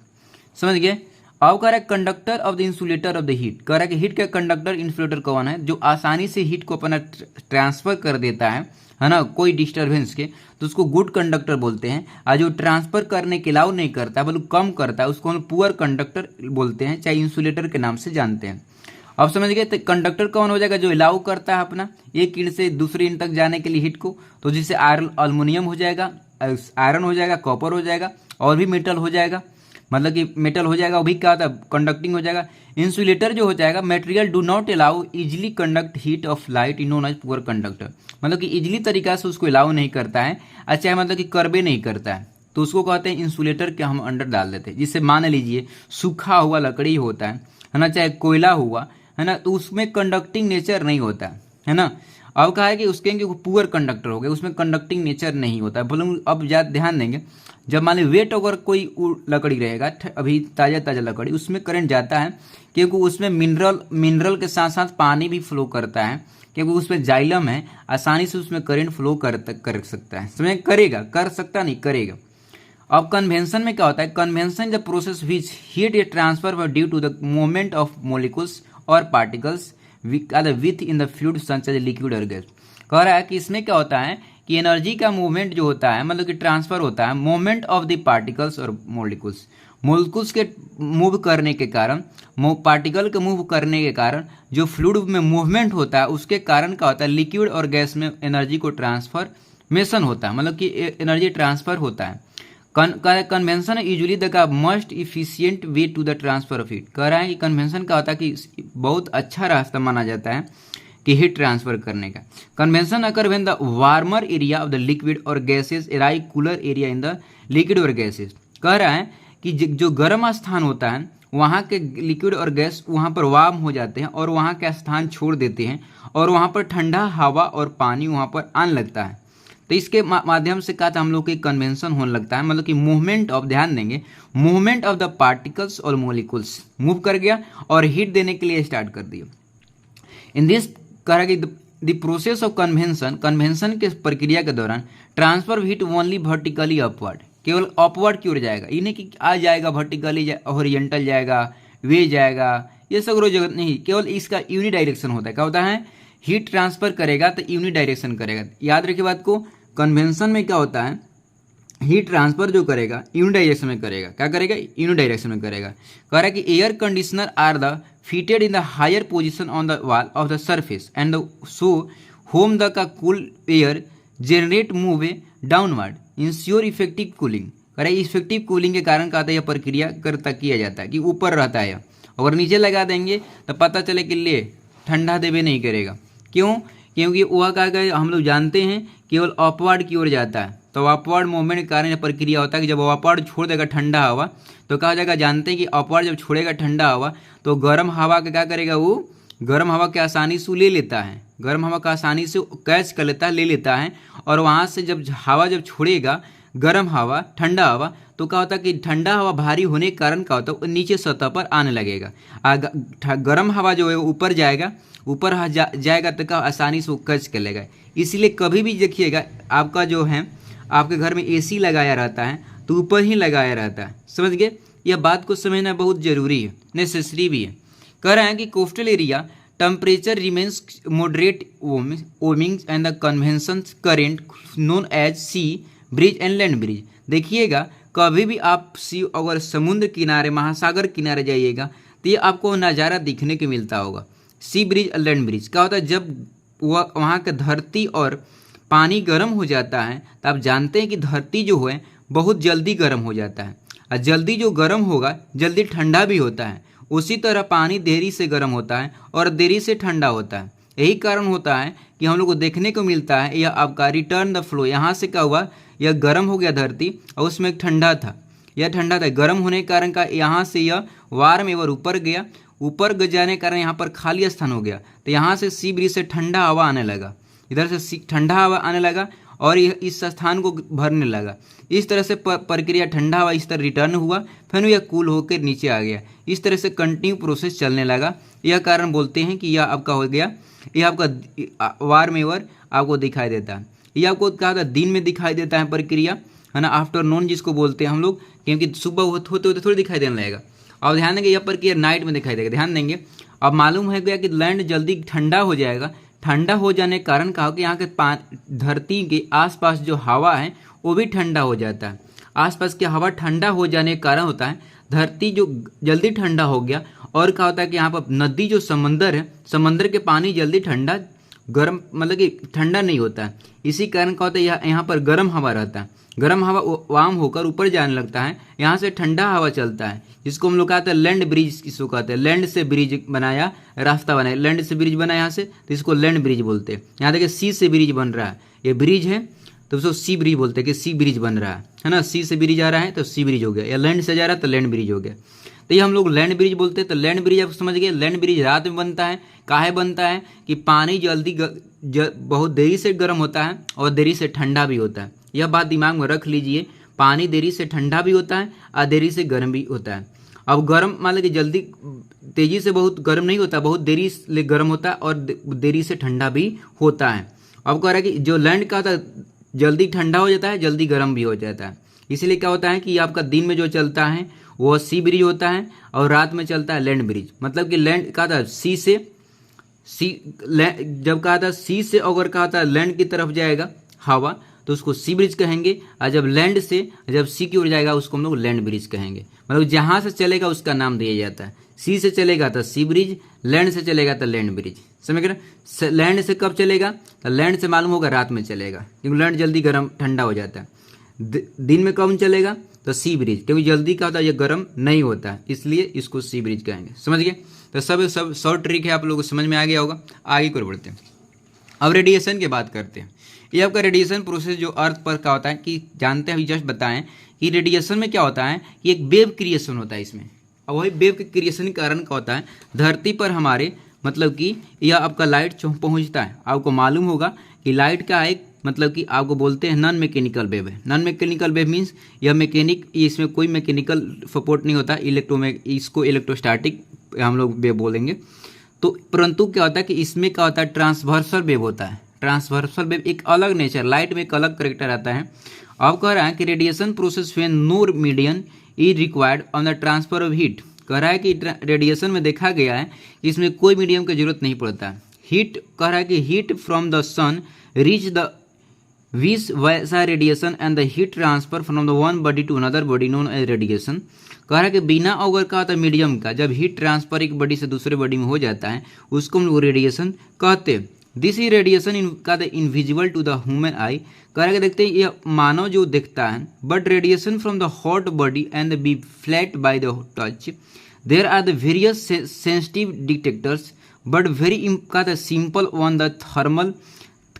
S1: समझ गए। अब कह रहा है conductor of the insulator of the heat. कह रहा है कि हीट का कंडक्टर इंसुलेटर कौन है, जो आसानी से हीट को अपना ट्रांसफर कर देता है ना, कोई डिस्टर्बेंस के, तो उसको गुड कंडक्टर बोलते हैं। और जो ट्रांसफर करने के अलाउ नहीं करता बल्कि कम करता है उसको हम पुअर कंडक्टर बोलते हैं, चाहे इंसुलेटर के नाम से जानते हैं। अब समझ गए। तो कंडक्टर कौन हो जाएगा, जो अलाउ करता है अपना एक ईंट से दूसरी ईंट तक जाने के लिए हीट को। तो जिससे आयरन अल्युमिनियम हो जाएगा, आयरन हो जाएगा, कॉपर हो जाएगा, और भी मेटल हो जाएगा, मतलब कि मेटल हो जाएगा, वो भी क्या होता है, कंडक्टिंग हो जाएगा। इंसुलेटर जो हो जाएगा, material do not allow easily conduct heat of light in known as poor conductor, मतलब कि इजिली तरीका से उसको अलाउ नहीं करता है, अच्छा मतलब कि करबे नहीं करता है, तो उसको कहते हैं इंसुलेटर के हम अंडर डाल देते हैं। जिससे मान लीजिए सूखा हुआ लकड़ी होता है ना, चाहे कोयला हुआ है ना, तो उसमें कंडक्टिंग नेचर नहीं होता है ना। अब कहा है कि उसके पुअर कंडक्टर हो गए, उसमें कंडक्टिंग नेचर नहीं होता है। बोलो अब ज्यादा ध्यान देंगे, जब मान ली वेट अगर कोई लकड़ी रहेगा, अभी ताज़ा ताज़ा लकड़ी, उसमें करंट जाता है क्योंकि उसमें मिनरल के साथ साथ पानी भी फ्लो करता है, क्योंकि उसमें जाइलम है, आसानी से उसमें करंट फ्लो कर सकता है, समझ, करेगा, कर सकता नहीं, करेगा। अब कन्वेंशन में क्या होता है, convection the process which heat transfer due to the movement of molecules और particles within the fluid such as liquid और गैस। कह रहा है कि इसमें क्या होता है कि एनर्जी का मूवमेंट जो होता है, मतलब कि ट्रांसफर होता है, मूवमेंट ऑफ द पार्टिकल्स और मोलिकुल्स, मोलिकुल्स के मूव करने के कारण, पार्टिकल के मूव करने के कारण जो फ्लूइड में मूवमेंट होता है, उसके कारण क्या होता है, लिक्विड और गैस में एनर्जी को ट्रांसफॉर्मेशन होता है, मतलब कि एनर्जी ट्रांसफर होता है। कन्वेंशन यूजुअली द का most efficient way to the transfer of heat. कह रहा है कि कन्वेंशन का होता है कि बहुत अच्छा रास्ता माना जाता है कि हीट ट्रांसफर करने का। Convection occur when the warmer area of the liquid और gases arrive cooler area in the liquid और गैसेज। कह रहा है कि जो गर्म स्थान होता है, वहाँ के लिक्विड और गैस वहाँ पर वार्म हो जाते हैं और वहाँ का स्थान छोड़ देते हैं, और वहाँ पर ठंडा हवा और पानी वहाँ पर आने लगता है। तो इसके माध्यम से क्या था, हम लोग के कन्वेंशन होने लगता है, मतलब कि मूवमेंट ऑफ, ध्यान देंगे, मूवमेंट ऑफ द पार्टिकल्स और मोलिकुल्स मूव कर गया और हीट देने के लिए स्टार्ट कर दिया। इन दिस कह रहा कि the process of convention, convention के प्रक्रिया के दौरान transfer heat only vertically upward, केवल अपवर्ड की ओर जाएगा, ये नहीं कि आ जाएगा वर्टिकली, हॉरिजॉन्टल जाएगा, वे जाएगा, ये सब रोज नहीं, केवल इसका यूनि डायरेक्शन होता है। क्या होता है, हीट ट्रांसफर करेगा तो यूनि डायरेक्शन करेगा। याद रखिए बात को, कन्वेंशन में क्या होता है, हीट ट्रांसफर जो करेगा यूनि डायरेक्शन में करेगा। क्या करेगा, यूनि डायरेक्शन में करेगा। कह रहा है कि air conditioner are the fitted in the higher position on the wall of the surface and so whom the cool air generate move downward ensure effective cooling। अरे इफेक्टिव कूलिंग के कारण क्या होता है, यह प्रक्रिया करता किया जाता है कि ऊपर रहता है, अगर नीचे लगा देंगे तो पता चले कि ले ठंडा देवे नहीं करेगा। क्यों, क्योंकि वह क्या हम लोग जानते हैं केवल अपवर्ड की ओर जाता है, तो अपवर्ड मूवमेंट के कारण यह प्रक्रिया होता है कि जब अपवर्ड छोड़ देगा ठंडा हवा, तो कहा जाएगा, जानते हैं कि अपवर्ड जब छोड़ेगा ठंडा हवा तो गर्म हवा का क्या करेगा, वो गर्म हवा के आसानी से ले लेता है, गर्म हवा का आसानी से कैच कर लेता है, ले लेता है, और वहाँ से जब हवा जब छोड़ेगा गर्म हवा, ठंडा हवा, तो क्या होता है कि ठंडा हवा भारी होने के कारण क्या होता है, नीचे सतह पर आने लगेगा। गर्म हवा जो है ऊपर जाएगा, ऊपर जाएगा तो क्या आसानी से वो कैच कर लेगा। इसीलिए कभी भी देखिएगा, आपका जो है आपके घर में एसी लगाया रहता है तो ऊपर ही लगाया रहता है, समझ गए। यह बात को समझना बहुत जरूरी है, नेसेसरी भी है। कह रहे हैं कि coastal area temperature remains moderate warming and the convention current known as sea breeze and land breeze. देखिएगा कभी भी आप अगर समुद्र किनारे, महासागर किनारे जाइएगा तो ये आपको नज़ारा दिखने को मिलता होगा। सी ब्रिज और लैंड ब्रिज क्या होता है, जब वह वहाँ का धरती और पानी गर्म हो जाता है तो आप जानते हैं कि धरती जो है बहुत जल्दी गर्म हो जाता है, और जल्दी जो गर्म होगा जल्दी ठंडा भी होता है। उसी तरह पानी देरी से गर्म होता है और देरी से ठंडा होता है। यही कारण होता है कि हम लोग को देखने को मिलता है यह आपका रिटर्न द फ्लो, यहाँ से क्या हुआ, यह गर्म हो गया धरती और उसमें एक ठंडा था, यह ठंडा था, गर्म होने के कारण का यहाँ से यह वार्म एवर ऊपर गया, ऊपर जाने के कारण यहाँ पर खाली स्थान हो गया, तो यहाँ से सी ब्रिज से ठंडा हवा आने लगा, इधर से ठंडा हवा आने लगा और यह इस स्थान को भरने लगा। इस तरह से प्रक्रिया, ठंडा हवा इस तरह रिटर्न हुआ, फिर यह कूल होकर नीचे आ गया। इस तरह से कंटिन्यू प्रोसेस चलने लगा। यह कारण बोलते हैं कि यह आपका हो गया, यह आपका वार्म एवर आपको दिखाई देता है। यह आपको कहा था दिन में दिखाई देता है प्रक्रिया, है ना, आफ्टरनून जिसको बोलते हैं हम लोग, क्योंकि सुबह होते होते थोड़ी दिखाई देने लगेगा। और ध्यान देंगे यह प्रक्रिया नाइट में दिखाई देगा, ध्यान देंगे। अब मालूम है गया कि लैंड जल्दी ठंडा हो जाएगा, ठंडा हो जाने के कारण कहा कि यहाँ के धरती के आसपास जो हवा है वो भी ठंडा हो जाता है। आसपास की हवा ठंडा हो जाने के कारण होता है धरती जो जल्दी ठंडा हो गया और क्या होता है कि यहाँ पर नदी जो समंदर है, समंदर के पानी जल्दी ठंडा गर्म मतलब कि ठंडा नहीं होता है, इसी कारण क्या होता है यहाँ पर गर्म हवा रहता है, गर्म हवा वार्म होकर ऊपर जाने लगता है, यहाँ से ठंडा हवा चलता है, जिसको हम लोग कहते हैं लैंड ब्रिज, किसको कहते हैं लैंड से ब्रिज बनाया, रास्ता बनाया, लैंड से ब्रिज बना यहाँ से, तो इसको लैंड ब्रिज बोलते हैं। यहाँ देखिए सी से ब्रिज बन रहा है, ये ब्रिज है तो उसको सी ब्रिज बोलते हैं कि सी ब्रिज बन रहा है ना, सी से ब्रिज आ रहा है तो सी ब्रिज हो गया, या लैंड से जा रहा है तो लैंड ब्रिज हो गया, तो ये हम लोग लैंड ब्रिज बोलते हैं। तो लैंड ब्रिज आप समझ गए, लैंड ब्रिज रात में बनता है, काहे बनता है कि पानी जल्दी बहुत देरी से गर्म होता है और देरी से ठंडा भी होता है, यह बात दिमाग में रख लीजिए, पानी देरी से ठंडा भी होता है और देरी से गर्म भी होता है। अब गर्म मान लीजिए जल्दी तेजी से बहुत गर्म नहीं होता, बहुत देरी से गर्म होता है और देरी से ठंडा भी होता है। अब कह रहा है कि जो लैंड का होता है जल्दी ठंडा हो जाता है, जल्दी गर्म भी हो जाता है, इसलिए क्या होता है कि आपका दिन में जो चलता है वो सी ब्रिज होता है और रात में चलता है लैंड ब्रिज। मतलब कि लैंड कहा था सी से जब कहा था सी से अगर कहा था लैंड की तरफ जाएगा हवा तो उसको सी ब्रिज कहेंगे, और जब लैंड से जब सी की ओर जाएगा उसको हम लोग लैंड ब्रिज कहेंगे। मतलब जहाँ से चलेगा उसका नाम दिया जाता है, सी से चलेगा तो सी ब्रिज, लैंड से चलेगा तो लैंड ब्रिज, समझ गए। लैंड से कब चलेगा तो लैंड से मालूम होगा रात में चलेगा, क्योंकि लैंड जल्दी गर्म ठंडा हो जाता है। दिन में कब चलेगा तो सी ब्रिज, क्योंकि जल्दी क्या होता है ये गर्म नहीं होता है, इसलिए इसको सी ब्रिज कहेंगे, समझ गए। तो सब शॉर्ट ट्रिक है, आप लोगों को समझ में आ गया होगा। आगे को बढ़ते हैं, अब रेडिएशन की बात करते हैं। ये आपका रेडिएशन प्रोसेस जो अर्थ पर क्या होता है कि जानते हैं, अभी जस्ट बताएं कि रेडिएशन में क्या होता है कि एक वेव क्रिएशन होता है इसमें, और वही वेव के क्रिएशन के कारण क्या होता है धरती पर हमारे मतलब कि यह आपका लाइट पहुंचता है। आपको मालूम होगा कि लाइट का एक मतलब कि आपको बोलते हैं नॉन मैकेनिकल वेव है। नॉन मैकेनिकल वेव मीन्स यह मैकेनिक, इसमें कोई मैकेनिकल सपोर्ट नहीं होता, इसको इलेक्ट्रोस्टैटिक हम लोग वेव बोलेंगे। तो परंतु क्या होता है कि इसमें क्या होता है ट्रांसवर्सल वेव होता है। ट्रांसवर्सल वेव एक अलग नेचर, लाइट में एक अलग करेक्टर आता है। अब कह रहा है कि radiation process when no medium is required on the transfer of heat. कह रहा है कि रेडिएशन में देखा गया है कि इसमें कोई मीडियम की जरूरत नहीं पड़ता। हीट कह रहा है कि heat from the sun reach the विस वैसा radiation and the heat transfer from the one body to another body known as radiation. कह रहा है कि बिना अगर कहा था मीडियम का जब हीट ट्रांसफर एक बॉडी से दूसरे बॉडी में हो जाता है उसको हम लोग रेडिएशन कहते हैं। दिस इज रेडिएशन इन का the invisible to the human eye. कह रहा है कि देखते हैं ये मानव जो देखता है, but radiation from the hot body and be felt by the touch. There are the various sensitive detectors but very का the simple one the thermal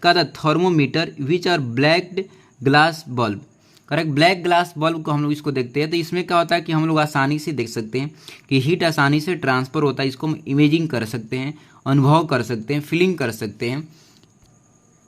S1: का the thermometer which are black glass bulb. Correct, black glass bulb को हम लोग इसको देखते हैं। तो इसमें क्या होता है कि हम लोग आसानी से देख सकते हैं कि हीट आसानी से ट्रांसफर होता है, इसको हम इमेजिंग कर सकते हैं, अनुभव कर सकते हैं, फीलिंग कर सकते हैं।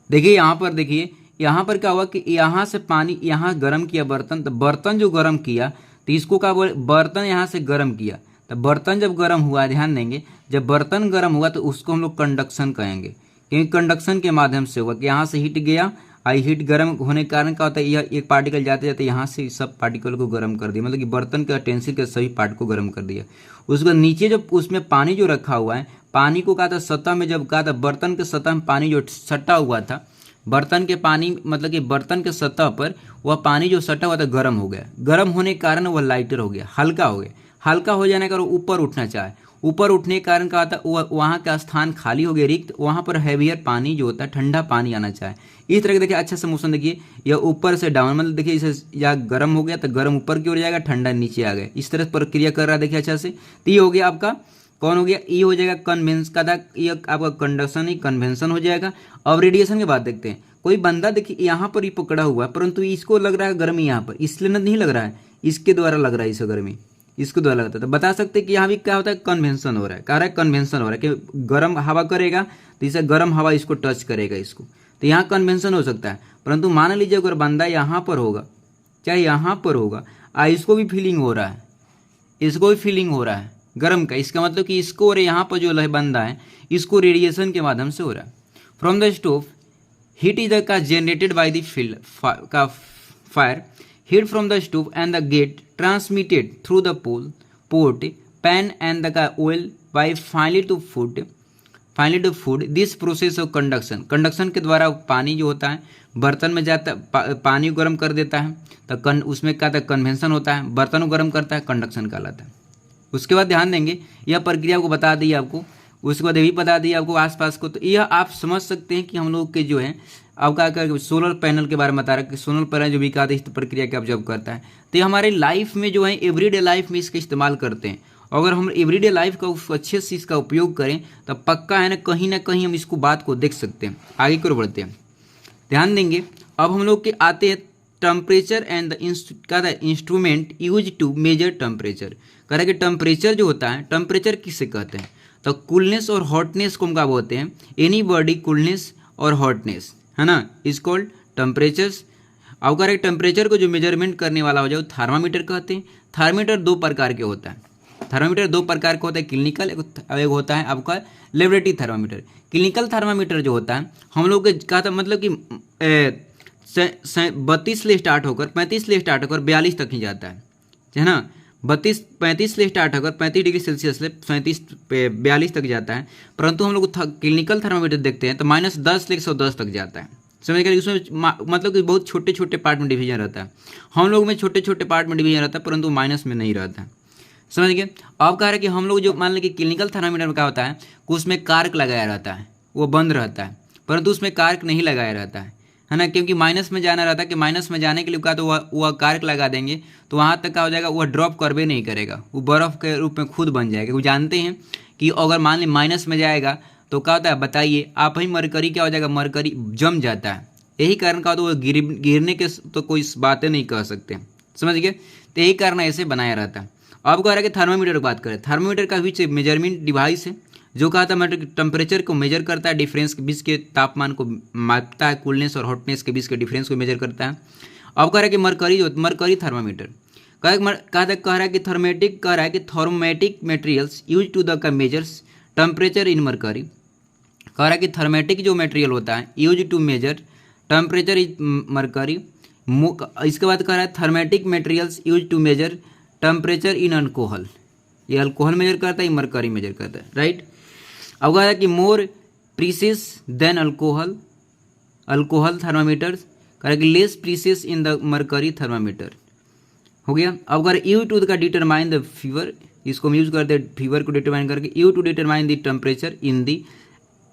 S1: देखिए यहाँ पर, देखिए यहाँ पर क्या हुआ कि यहाँ से पानी यहाँ गर्म किया बर्तन, तो बर्तन जो गर्म किया तो इसको क्या बोले, बर्तन यहाँ से गर्म किया, तो बर्तन जब गर्म हुआ, ध्यान देंगे जब बर्तन गर्म हुआ तो उसको हम लोग कंडक्शन कहेंगे, क्योंकि कंडक्शन के माध्यम से हुआ कि यहाँ से हीट गया, आई हीट गर्म होने के कारण क्या होता है यह एक पार्टिकल जाते जाते यहाँ से सब पार्टिकल को गर्म कर दिया, मतलब कि बर्तन के टेंसिल के सभी पार्ट को गर्म कर दिया। उसके नीचे जब उसमें पानी जो रखा हुआ है, पानी को कहा था सतह में, जब कहा था बर्तन के सतह में पानी जो सटा हुआ था, बर्तन के पानी मतलब कि बर्तन के सतह पर वह पानी जो सटा हुआ था गर्म हो गया, गर्म होने के कारण वह लाइटर हो गया, हल्का हो गया। हल्का हो जाने के कारण ऊपर उठना चाहे, ऊपर उठने के कारण क्या होता है वहाँ का स्थान खाली हो गया रिक्त, वहाँ पर हैवियर पानी जो होता है ठंडा पानी आना चाहे। इस तरह के देखिए अच्छा से मोशन देखिए, यह ऊपर से डाउन, मतलब देखिए इसे या गर्म हो गया तो गर्म ऊपर की ओर जाएगा, ठंडा नीचे आ गया, इस तरह प्रक्रिया कर रहा है। देखिए अच्छा से, तो ये हो गया आपका कौन हो गया, ये हो जाएगा कन्वेंशन का, ये आपका कंडक्शन ही कन्वेंशन हो जाएगा। अब रेडिएशन की बात देखते हैं। कोई बंदा देखिए यहाँ पर ही पकड़ा हुआ है, परंतु इसको लग रहा है गर्मी यहाँ पर, इसलिए नहीं लग रहा है, इसके द्वारा लग रहा है इसे गर्मी, इसको द्वारा लगता है। तो बता सकते हैं कि यहाँ भी क्या होता है कन्वेंशन हो रहा है, कह रहा है कन्वेंशन हो रहा है कि गर्म हवा करेगा तो इसे गर्म हवा इसको टच करेगा इसको, तो यहाँ कन्वेंशन हो सकता है। परंतु मान लीजिए अगर बंदा यहाँ पर होगा, चाहे यहाँ पर होगा, इसको भी फीलिंग हो रहा है, इसको भी फीलिंग हो रहा है गर्म का, इसका मतलब कि इसको और यहाँ पर जो बंदा है इसको रेडिएशन के माध्यम से हो रहा है। From the stove heat is का जनरेटेड बाय द फील्ड का fire, heat from the stove and the get transmitted through the pot, pan and the oil by finally to food this process of conduction के द्वारा पानी जो होता है बर्तन में जाता है, पानी गर्म कर देता है, तो उसमें क्या था कन्वेंशन होता है, बर्तन को गर्म करता है, कंडक्शन कहलाता है। उसके बाद ध्यान देंगे यह प्रक्रिया को बता दी आपको, उसके बाद ये भी बता दी आपको आसपास को। तो यह आप समझ सकते हैं कि हम लोग के जो है आपका क्या सोलर पैनल के बारे में बता रहा है कि सोलर पैनल जो विकास इस प्रक्रिया के ऑब्जर्व करता है। तो ये हमारे लाइफ में जो है एवरीडे लाइफ में इसका इस्तेमाल करते हैं। अगर हम एवरीडे लाइफ का अच्छे से इसका उपयोग करें तो पक्का है ना कहीं हम इसको बात को देख सकते हैं। आगे की ओर बढ़ते हैं, ध्यान देंगे। अब हम लोग के आते हैं temperature and the instrument use to measure temperature. कह रहा है कि टेम्परेचर जो होता है, टेम्परेचर किससे कहते हैं? तो कूलनेस और हॉटनेस को हम क्या बोलते हैं? एनी बॉडी कूलनेस और हॉटनेस है ना, इज कॉल्ड टेम्परेचर्स। अब कह रहे टेम्परेचर को जो मेजरमेंट करने वाला हो जाए वो थर्मामीटर कहते हैं। थर्मामीटर दो प्रकार के होता है, थर्मामीटर दो प्रकार का होता है, क्लिनिकल एक होता है आपका लेबोरेटरी थर्मामीटर। क्लिनिकल थर्मामीटर जो होता है हम लोग के कहा था मतलब कि 32 से स्टार्ट होकर 35 से स्टार्ट होकर 42 तक ही जाता है ना। 35 से स्टार्ट होकर 35 डिग्री सेल्सियस से 42 तक जाता है। परंतु हम लोग क्लिनिकल थर्मामीटर देखते हैं तो -10 से 110 तक जाता है। समझ गए? उसमें मतलब कि बहुत छोटे छोटे पार्ट में डिवीजन रहता है। हम लोग में छोटे छोटे पार्ट में डिवीजन रहता है परंतु माइनस में नहीं रहता है। समझ गए? अब कह रहे हैं कि हम लोग जो मान लें कि क्लिनिकल थर्मामीटर में क्या होता है कि उसमें कार्क लगाया रहता है, वो बंद रहता है, परंतु उसमें कार्क नहीं लगाया रहता है ना, क्योंकि माइनस में जाना रहता है कि माइनस में जाने के लिए कहा तो वह कार्क लगा देंगे तो वहाँ तक क्या हो जाएगा, वह ड्रॉप करवे नहीं करेगा, वो बर्फ़ के रूप में खुद बन जाएगा। वो जानते हैं कि अगर मान लें माइनस में जाएगा तो क्या होता है बताइए आप ही, मरकरी क्या हो जाएगा, मरकरी जम जाता है। यही कारण का तो वो गिरने के तो कोई बातें नहीं कह सकते। समझ गए? तो यही कारण ऐसे बनाया रहता है। अब कह रहा है कि थर्मामीटर की बात करें, थर्मामीटर का बीच मेजरमेंट डिवाइस है जो कहा था मतलब टेम्परेचर को मेजर करता है, डिफरेंस के बीच के तापमान को मापता है, कूलनेस और हॉटनेस के बीच के डिफरेंस को मेजर करता है। अब कह रहा है कि मरकरी थर्मामीटर कह रहा है कि थर्मेटिक कह रहा है कि thermometric materials use to the measures temperature in mercury. कह रहा है कि थर्मेटिक जो मटेरियल होता है use to measure temperature in mercury. इसके बाद कह रहा है thermometric materials use to measure temperature in alcohol. ये अल्कोहल मेजर करता है, ये मरकरी मेजर करता है, राइट। अब कह रहा है कि more precise than alcohol thermometers, कह रहा है कि less precise in the mercury thermometer. हो गया। अब कह रहे यू टू का डिटरमाइन द फीवर, इसको हम यूज करते हैं फीवर को डिटरमाइन करके। Use to determine the temperature in the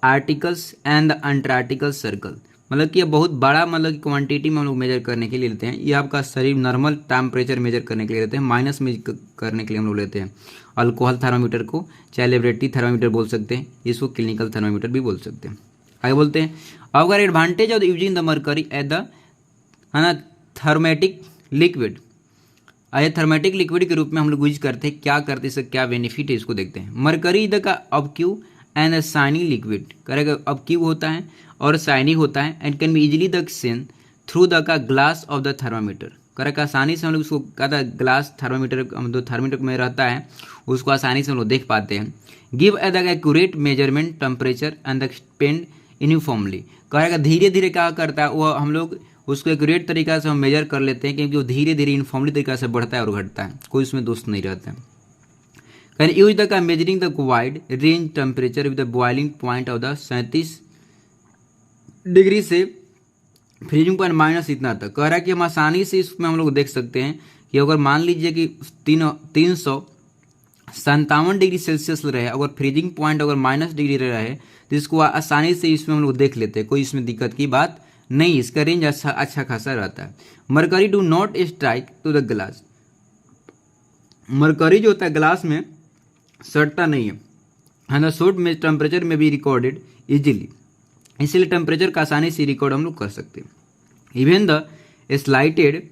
S1: आर्टिकल्स एंड द अंटार्कटिकल सर्कल, मतलब कि ये बहुत बड़ा मतलब कि क्वांटिटी में हम लोग मेजर करने के लिए लेते हैं। ये आपका शरीर नॉर्मल टेम्परेचर मेजर करने के लिए लेते हैं, माइनस में करने के लिए हम लोग लेते हैं अल्कोहल थर्मामीटर को, चाहे लेबोरेटरी थर्मामीटर बोल सकते हैं, इसको क्लिनिकल थर्मामीटर भी बोल सकते हैं। आगे बोलते हैं अब अगर advantage of using the mercury at the है ना थर्मेटिक लिक्विड, आए थर्मेटिक लिक्विड के रूप में हम लोग यूज करते हैं, क्या करते हैं, इसका क्या बेनिफिट है इसको देखते हैं। मरकरी द का ऑब्क्यू एंड शाइनी लिक्विड, करेगा ऑब्क्यू होता है और शाइनी होता है, and can be easily the seen through the का ग्लास ऑफ द थर्मामीटर, करेगा आसानी से हम लोग उसको कहता है ग्लास थर्मामीटर जो थर्मामीटर में रहता है उसको आसानी से हम लोग देख पाते हैं। Give at the accurate measurement temperature and the spend uniformly, करेगा धीरे धीरे क्या करता है वो हम लोग उसको एक्यूरेट तरीका से हम मेजर कर लेते हैं, क्योंकि वो धीरे धीरे यूनिफॉर्मली तरीका से बढ़ता है और घटता है, कोई उसमें दोष नहीं रहता है। कैन यूज द का measuring the wide range temperature with the boiling point of the 37 degree से फ्रीजिंग पॉइंट माइनस इतना तक। कह रहा है कि हम आसानी से इसमें हम लोग देख सकते हैं कि अगर मान लीजिए कि 357 डिग्री सेल्सियस रहे, अगर फ्रीजिंग पॉइंट अगर माइनस डिग्री रहे तो इसको आसानी से इसमें हम लोग देख लेते हैं, कोई इसमें दिक्कत की बात नहीं, इसका रेंज अच्छा खासा रहता है। Mercury do not strike to the glass, mercury जो होता है ग्लास में सटता नहीं है ना, शॉर्ट में टेम्परेचर में भी रिकॉर्डेड इजीली, इसलिए टेम्परेचर का आसानी से रिकॉर्ड हम लोग कर सकते हैं। Even the slightest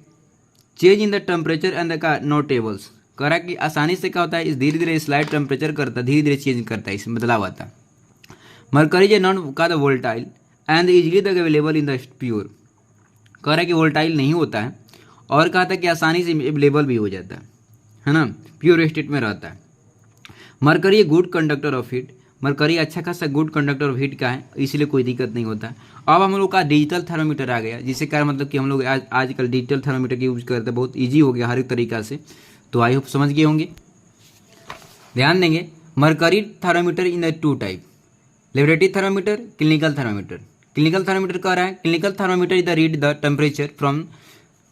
S1: change in the temperature and the का नोटेबल्स, कह रहा कि आसानी से क्या होता है इस धीरे धीरे स्लाइड टेम्परेचर करता है, धीरे धीरे चेंज करता है, इसमें बदलाव आता है। मरकरी जो नॉन का the volatile and easily the available in the pure, कह रहा है कि वोल्टाइल नहीं होता है और कहा था कि आसानी से अवेलेबल भी हो जाता है ना, प्योर स्टेट में रहता है। Mercury good conductor of heat, mercury अच्छा खासा गुड कंडक्टर ऑफ हीट का है, इसलिए कोई दिक्कत नहीं होता है। अब हम लोग का डिजिटल थर्मामीटर आ गया, जिससे क्या मतलब कि हम लोग आजकल डिजिटल थर्मामीटर की यूज करते हैं, बहुत ईजी हो गया हर एक तरीका से, तो आई होप समझ गए होंगे। ध्यान देंगे mercury thermometer in the two type, laboratory thermometer, clinical thermometer. Clinical thermometer कह रहा है clinical thermometer is the read the temperature from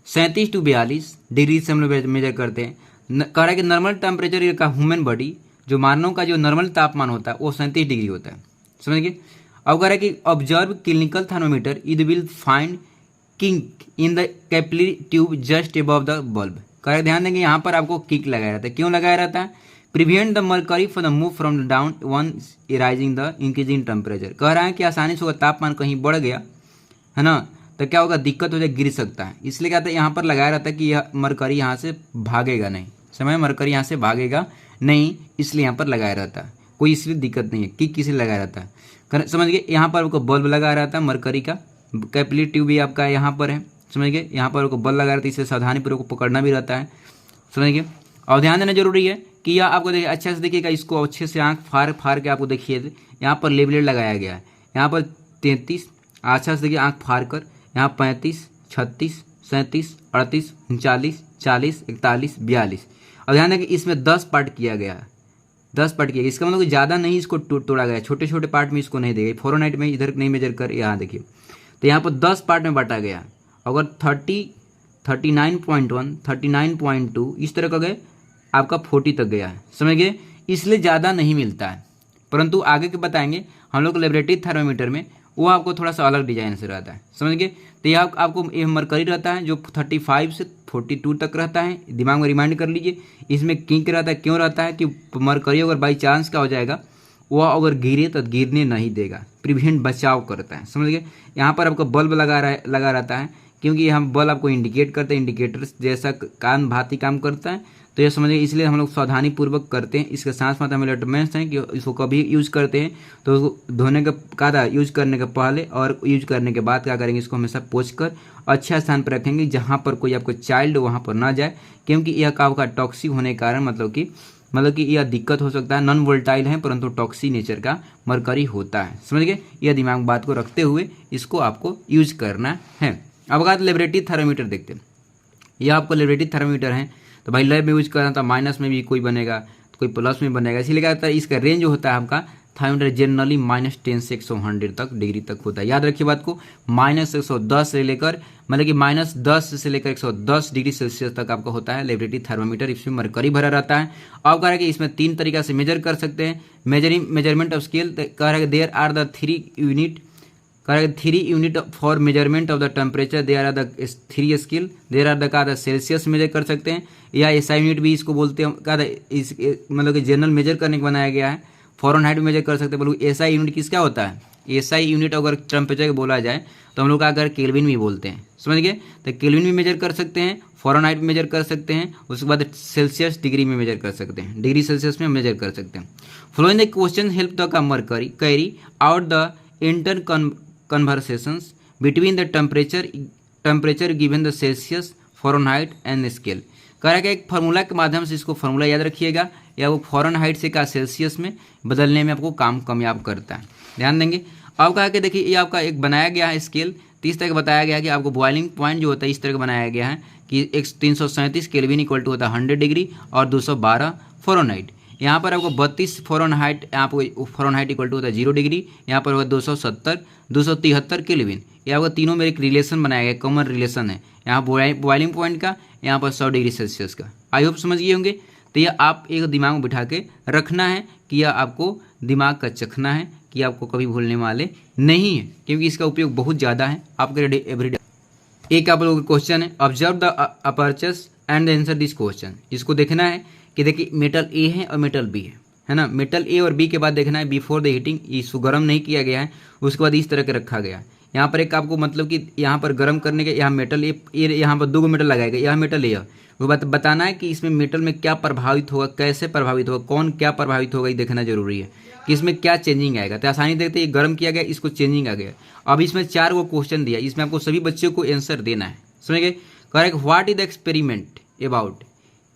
S1: 37 to 42 degree से हम लोग मेजर करते हैं। कह रहा है कि नॉर्मल टेम्परेचर का ह्यूमन बॉडी, जो मानव का जो नॉर्मल तापमान होता है वो 37 डिग्री होता है, समझ गए। अब कह रहा है कि observe clinical thermometer it will find kink in the capillary tube just above the bulb. कह रहा है ध्यान देंगे यहाँ पर आपको किंक लगाया रहता है, क्यों लगाया रहता है? Prevent the mercury for the move from down one rising the increasing temperature. कह रहा है कि आसानी से होगा तापमान कहीं बढ़ गया है ना, तो क्या होगा, दिक्कत हो जाए, गिर सकता है। इसलिए क्या था यहाँ पर लगाया रहता है कि यह मरकरी यहाँ से भागेगा नहीं, समय मरकरी यहाँ से भागेगा नहीं, इसलिए यहाँ पर लगाया रहता है, कोई इसलिए दिक्कत नहीं है कि किसी लगाया रहता है, समझ गए। यहाँ पर आपको बल्ब लगाया रहता है मरकरी का, कैपिलरी ट्यूब भी आपका यहाँ पर है, समझ गए। यहाँ पर आपको बल्ब लगा रहता है, इससे सावधानीपूर्वक पकड़ना भी रहता है, समझ गए। और ध्यान देना जरूरी है कि यह आपको देखिए अच्छे से देखिएगा, इसको अच्छे से आँख फाड़ के आपको देखिए, यहाँ पर लेबलेट लगाया गया है, यहाँ पर 33, अच्छा से देखिए आँख फाड़ कर, यहाँ 35, 36, 37, 38, 39, 40, 41, 42। और ध्यान दें कि इसमें 10 पार्ट किया गया है, 10 पार्ट किया गया। इसका मतलब ज़्यादा नहीं इसको तोड़ा गया, छोटे छोटे पार्ट में इसको नहीं देगा। फ़ारेनहाइट में इधर नहीं मेजर कर, यहाँ देखिए, तो यहाँ पर 10 पार्ट में बांटा गया। अगर 30, 39.1, 39.2 इस तरह का गए, आपका 40 तक गया है, समझ गए। इसलिए ज़्यादा नहीं मिलता है, परंतु आगे के बताएंगे हम लोग लेबोरेटरी थर्मोमीटर में वो आपको थोड़ा सा अलग डिजाइन से रहता है, समझ गए। तो यह आपको ये मरकरी रहता है जो 35 से 42 तक रहता है, दिमाग में रिमाइंड कर लीजिए। इसमें किंक रहता है, क्यों रहता है कि मरकरी अगर बाई चांस का हो जाएगा, वह अगर गिरे तो गिरने नहीं देगा, प्रिवेंट बचाव करता है, समझ गए। यहाँ पर आपको बल्ब लगा रहता है, क्योंकि हम बल्ब आपको इंडिकेट करते हैं, इंडिकेटर जैसा कान भांति काम करता है, तो ये समझिए, इसलिए हम लोग सावधानी पूर्वक करते हैं। इसके साथ साथ हमें लेटरमेंट्स हैं कि इसको कभी यूज़ करते हैं तो उसको धोने का यूज़ करने के पहले और यूज करने के बाद क्या करेंगे, इसको हमेशा पोंछ कर अच्छा स्थान पर रखेंगे जहाँ पर कोई आपको चाइल्ड वहाँ पर ना जाए, क्योंकि यह आपका टॉक्सिक होने के कारण मतलब कि यह दिक्कत हो सकता है। नॉन वोल्टाइल है परंतु टॉक्सिक नेचर का मरकरी होता है, समझ गए। यह दिमाग में बात को रखते हुए इसको आपको यूज करना है। अब अगर लेबोरेटरी थर्मोमीटर देखते हैं, यह आपको लेबोरेटरी थर्मोमीटर है, तो भाई लैब में यूज करना था, माइनस में भी कोई बनेगा तो कोई प्लस में बनेगा, इसीलिए क्या होता है, इसका रेंज जो होता है आपका थर्मोमीटर जनरली -10 से 100 तक डिग्री तक होता है। याद रखिए बात को, -110 से लेकर मतलब कि -10 से लेकर 110 डिग्री सेल्सियस तक आपका होता है लेबोरेटरी थर्मोमीटर। इसमें मरकरी भरा रहता है। अब कह रहा है कि इसमें 3 तरीका से मेजर कर सकते हैं। मेजरमेंट ऑफ स्केल, कह रहा है देयर आर द 3 यूनिट, कह रहा है 3 unit for measurement of the temperature, there are the 3 scale, there are the कहा था सेल्सियस मेजर कर सकते हैं, या एसआई यूनिट भी इसको बोलते हैं, कहा था इस मतलब कि जनरल मेजर करने को बनाया गया है। फ़ारेनहाइट में मेजर कर सकते हैं, बोलो एसआई यूनिट किसका होता है, एसआई यूनिट अगर टेम्परेचर को बोला जाए तो हम लोग अगर केल्विन भी बोलते हैं, समझ गए। तो केल्विन में मेजर कर सकते हैं, फ़ारेनहाइट में मेजर कर सकते हैं, उसके बाद सेल्सियस डिग्री में मेजर कर सकते हैं, डिग्री सेल्सियस में मेजर कर सकते हैं। Following the question help the mercury carry out the inter conversations between the temperature given the Celsius, Fahrenheit and scale. कह रहा है कि एक फार्मूला के माध्यम से इसको फार्मूला याद रखिएगा, या वो फ़ारेनहाइट से का सेल्सियस में बदलने में आपको काम कामयाब करता है, ध्यान देंगे। अब कहा कि देखिए ये आपका एक बनाया गया है स्केल, 30 तरह का बताया गया है कि आपको बॉइलिंग पॉइंट जो होता है इस तरह का बनाया गया है कि 337 केल्विन इक्वल टू होता है 100 डिग्री और 212 फ़ारेनहाइट। यहाँ पर आपको 32 फ़ारेनहाइट, यहाँ पर फ़ारेनहाइट इक्वल टू होता है 0 डिग्री, यहाँ पर होगा 270, 273 केल्विन। ये आपको तीनों में एक रिलेशन बनाया गया, कॉमन रिलेशन है, यहाँ बॉइलिंग पॉइंट का, यहाँ पर 100 डिग्री सेल्सियस का। आई होप समझ गए होंगे। तो यह आप एक दिमाग में बिठा के रखना है कि यह आपको दिमाग का चखना है कि आपको कभी भूलने वाले नहीं है, क्योंकि इसका उपयोग बहुत ज़्यादा है आपके एवरीडे। एक आप लोगों का क्वेश्चन है, observe the apertures and answer this question. इसको देखना है कि देखिए मेटल ए है और मेटल बी है ना, मेटल ए और बी के बाद देखना है बिफोर द हीटिंग, इसको गर्म नहीं किया गया है, उसके बाद इस तरह के रखा गया। यहाँ पर एक आपको मतलब कि यहाँ पर गर्म करने के, यहाँ मेटल ए, यहाँ पर 2 मेटल लगाएगा, यहाँ मेटल ए, वो बताना है कि इसमें मेटल में क्या प्रभावित होगा, कैसे प्रभावित होगा, कौन क्या प्रभावित होगा, ये देखना जरूरी है कि इसमें क्या चेंजिंग आएगा। तो आसानी देखते ये गर्म किया गया, इसको चेंजिंग आ गया। अब इसमें 4 वो क्वेश्चन दिया, इसमें आपको सभी बच्चों को आंसर देना है, समझ गए। Correct, what is the experiment about,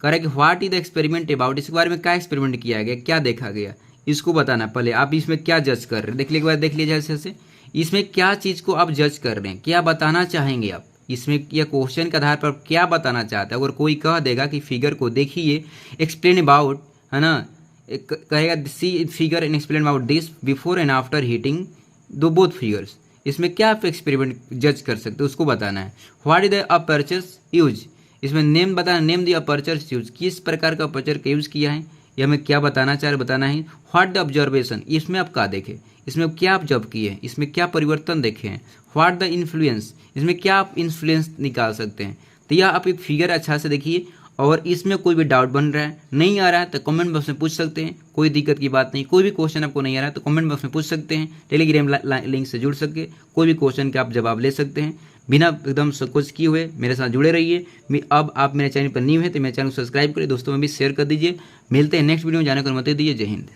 S1: correct what is the experiment about, इसके बारे में क्या एक्सपेरिमेंट किया गया, क्या देखा गया, इसको बताना। पहले आप इसमें क्या जज कर रहे हैं, देख लीजिए, देख लीजिए जैसे इसमें क्या चीज़ को आप जज कर रहे हैं, क्या बताना चाहेंगे आप इसमें, यह क्वेश्चन के आधार पर क्या बताना चाहते हैं। अगर कोई कह देगा कि फिगर को देखिए, एक्सप्लेन अबाउट, है ना, कहेगा see figure and explain about this before and after heating दो बोथ फिगर्स, इसमें क्या आप एक्सपेरिमेंट जज कर सकते हो उसको बताना है। What is the apertures use, इसमें नेम बताना, नेम दी अपर्चर यूज, किस प्रकार का अपर्चर का यूज़ किया है, ये हमें क्या बताना चाह रहे बताना है। व्हाट द ऑब्जर्वेशन, इसमें आप क्या देखे, इसमें क्या आप ऑब्जर्व किए हैं, इसमें क्या परिवर्तन देखे हैं। व्हाट द इन्फ्लुएंस, इसमें क्या आप इन्फ्लुएंस निकाल सकते हैं। तो यह आप एक फिगर अच्छा से देखिए, और इसमें कोई भी डाउट बन रहा है, नहीं आ रहा है तो कमेंट बॉक्स में पूछ सकते हैं, कोई दिक्कत की बात नहीं। कोई भी क्वेश्चन आपको नहीं आ रहा है तो कमेंट बॉक्स में पूछ सकते हैं, टेलीग्राम लिंक से जुड़ सके कोई भी क्वेश्चन के आप जवाब ले सकते हैं बिना एकदम संकोच किए हुए। मेरे साथ जुड़े रहिए। अब आप मेरे चैनल पर न्यू है तो मेरे चैनल को सब्सक्राइब करिए, दोस्तों में भी शेयर कर दीजिए। मिलते हैं नेक्स्ट वीडियो में, जाने को अनुमति दीजिए। जय हिंद।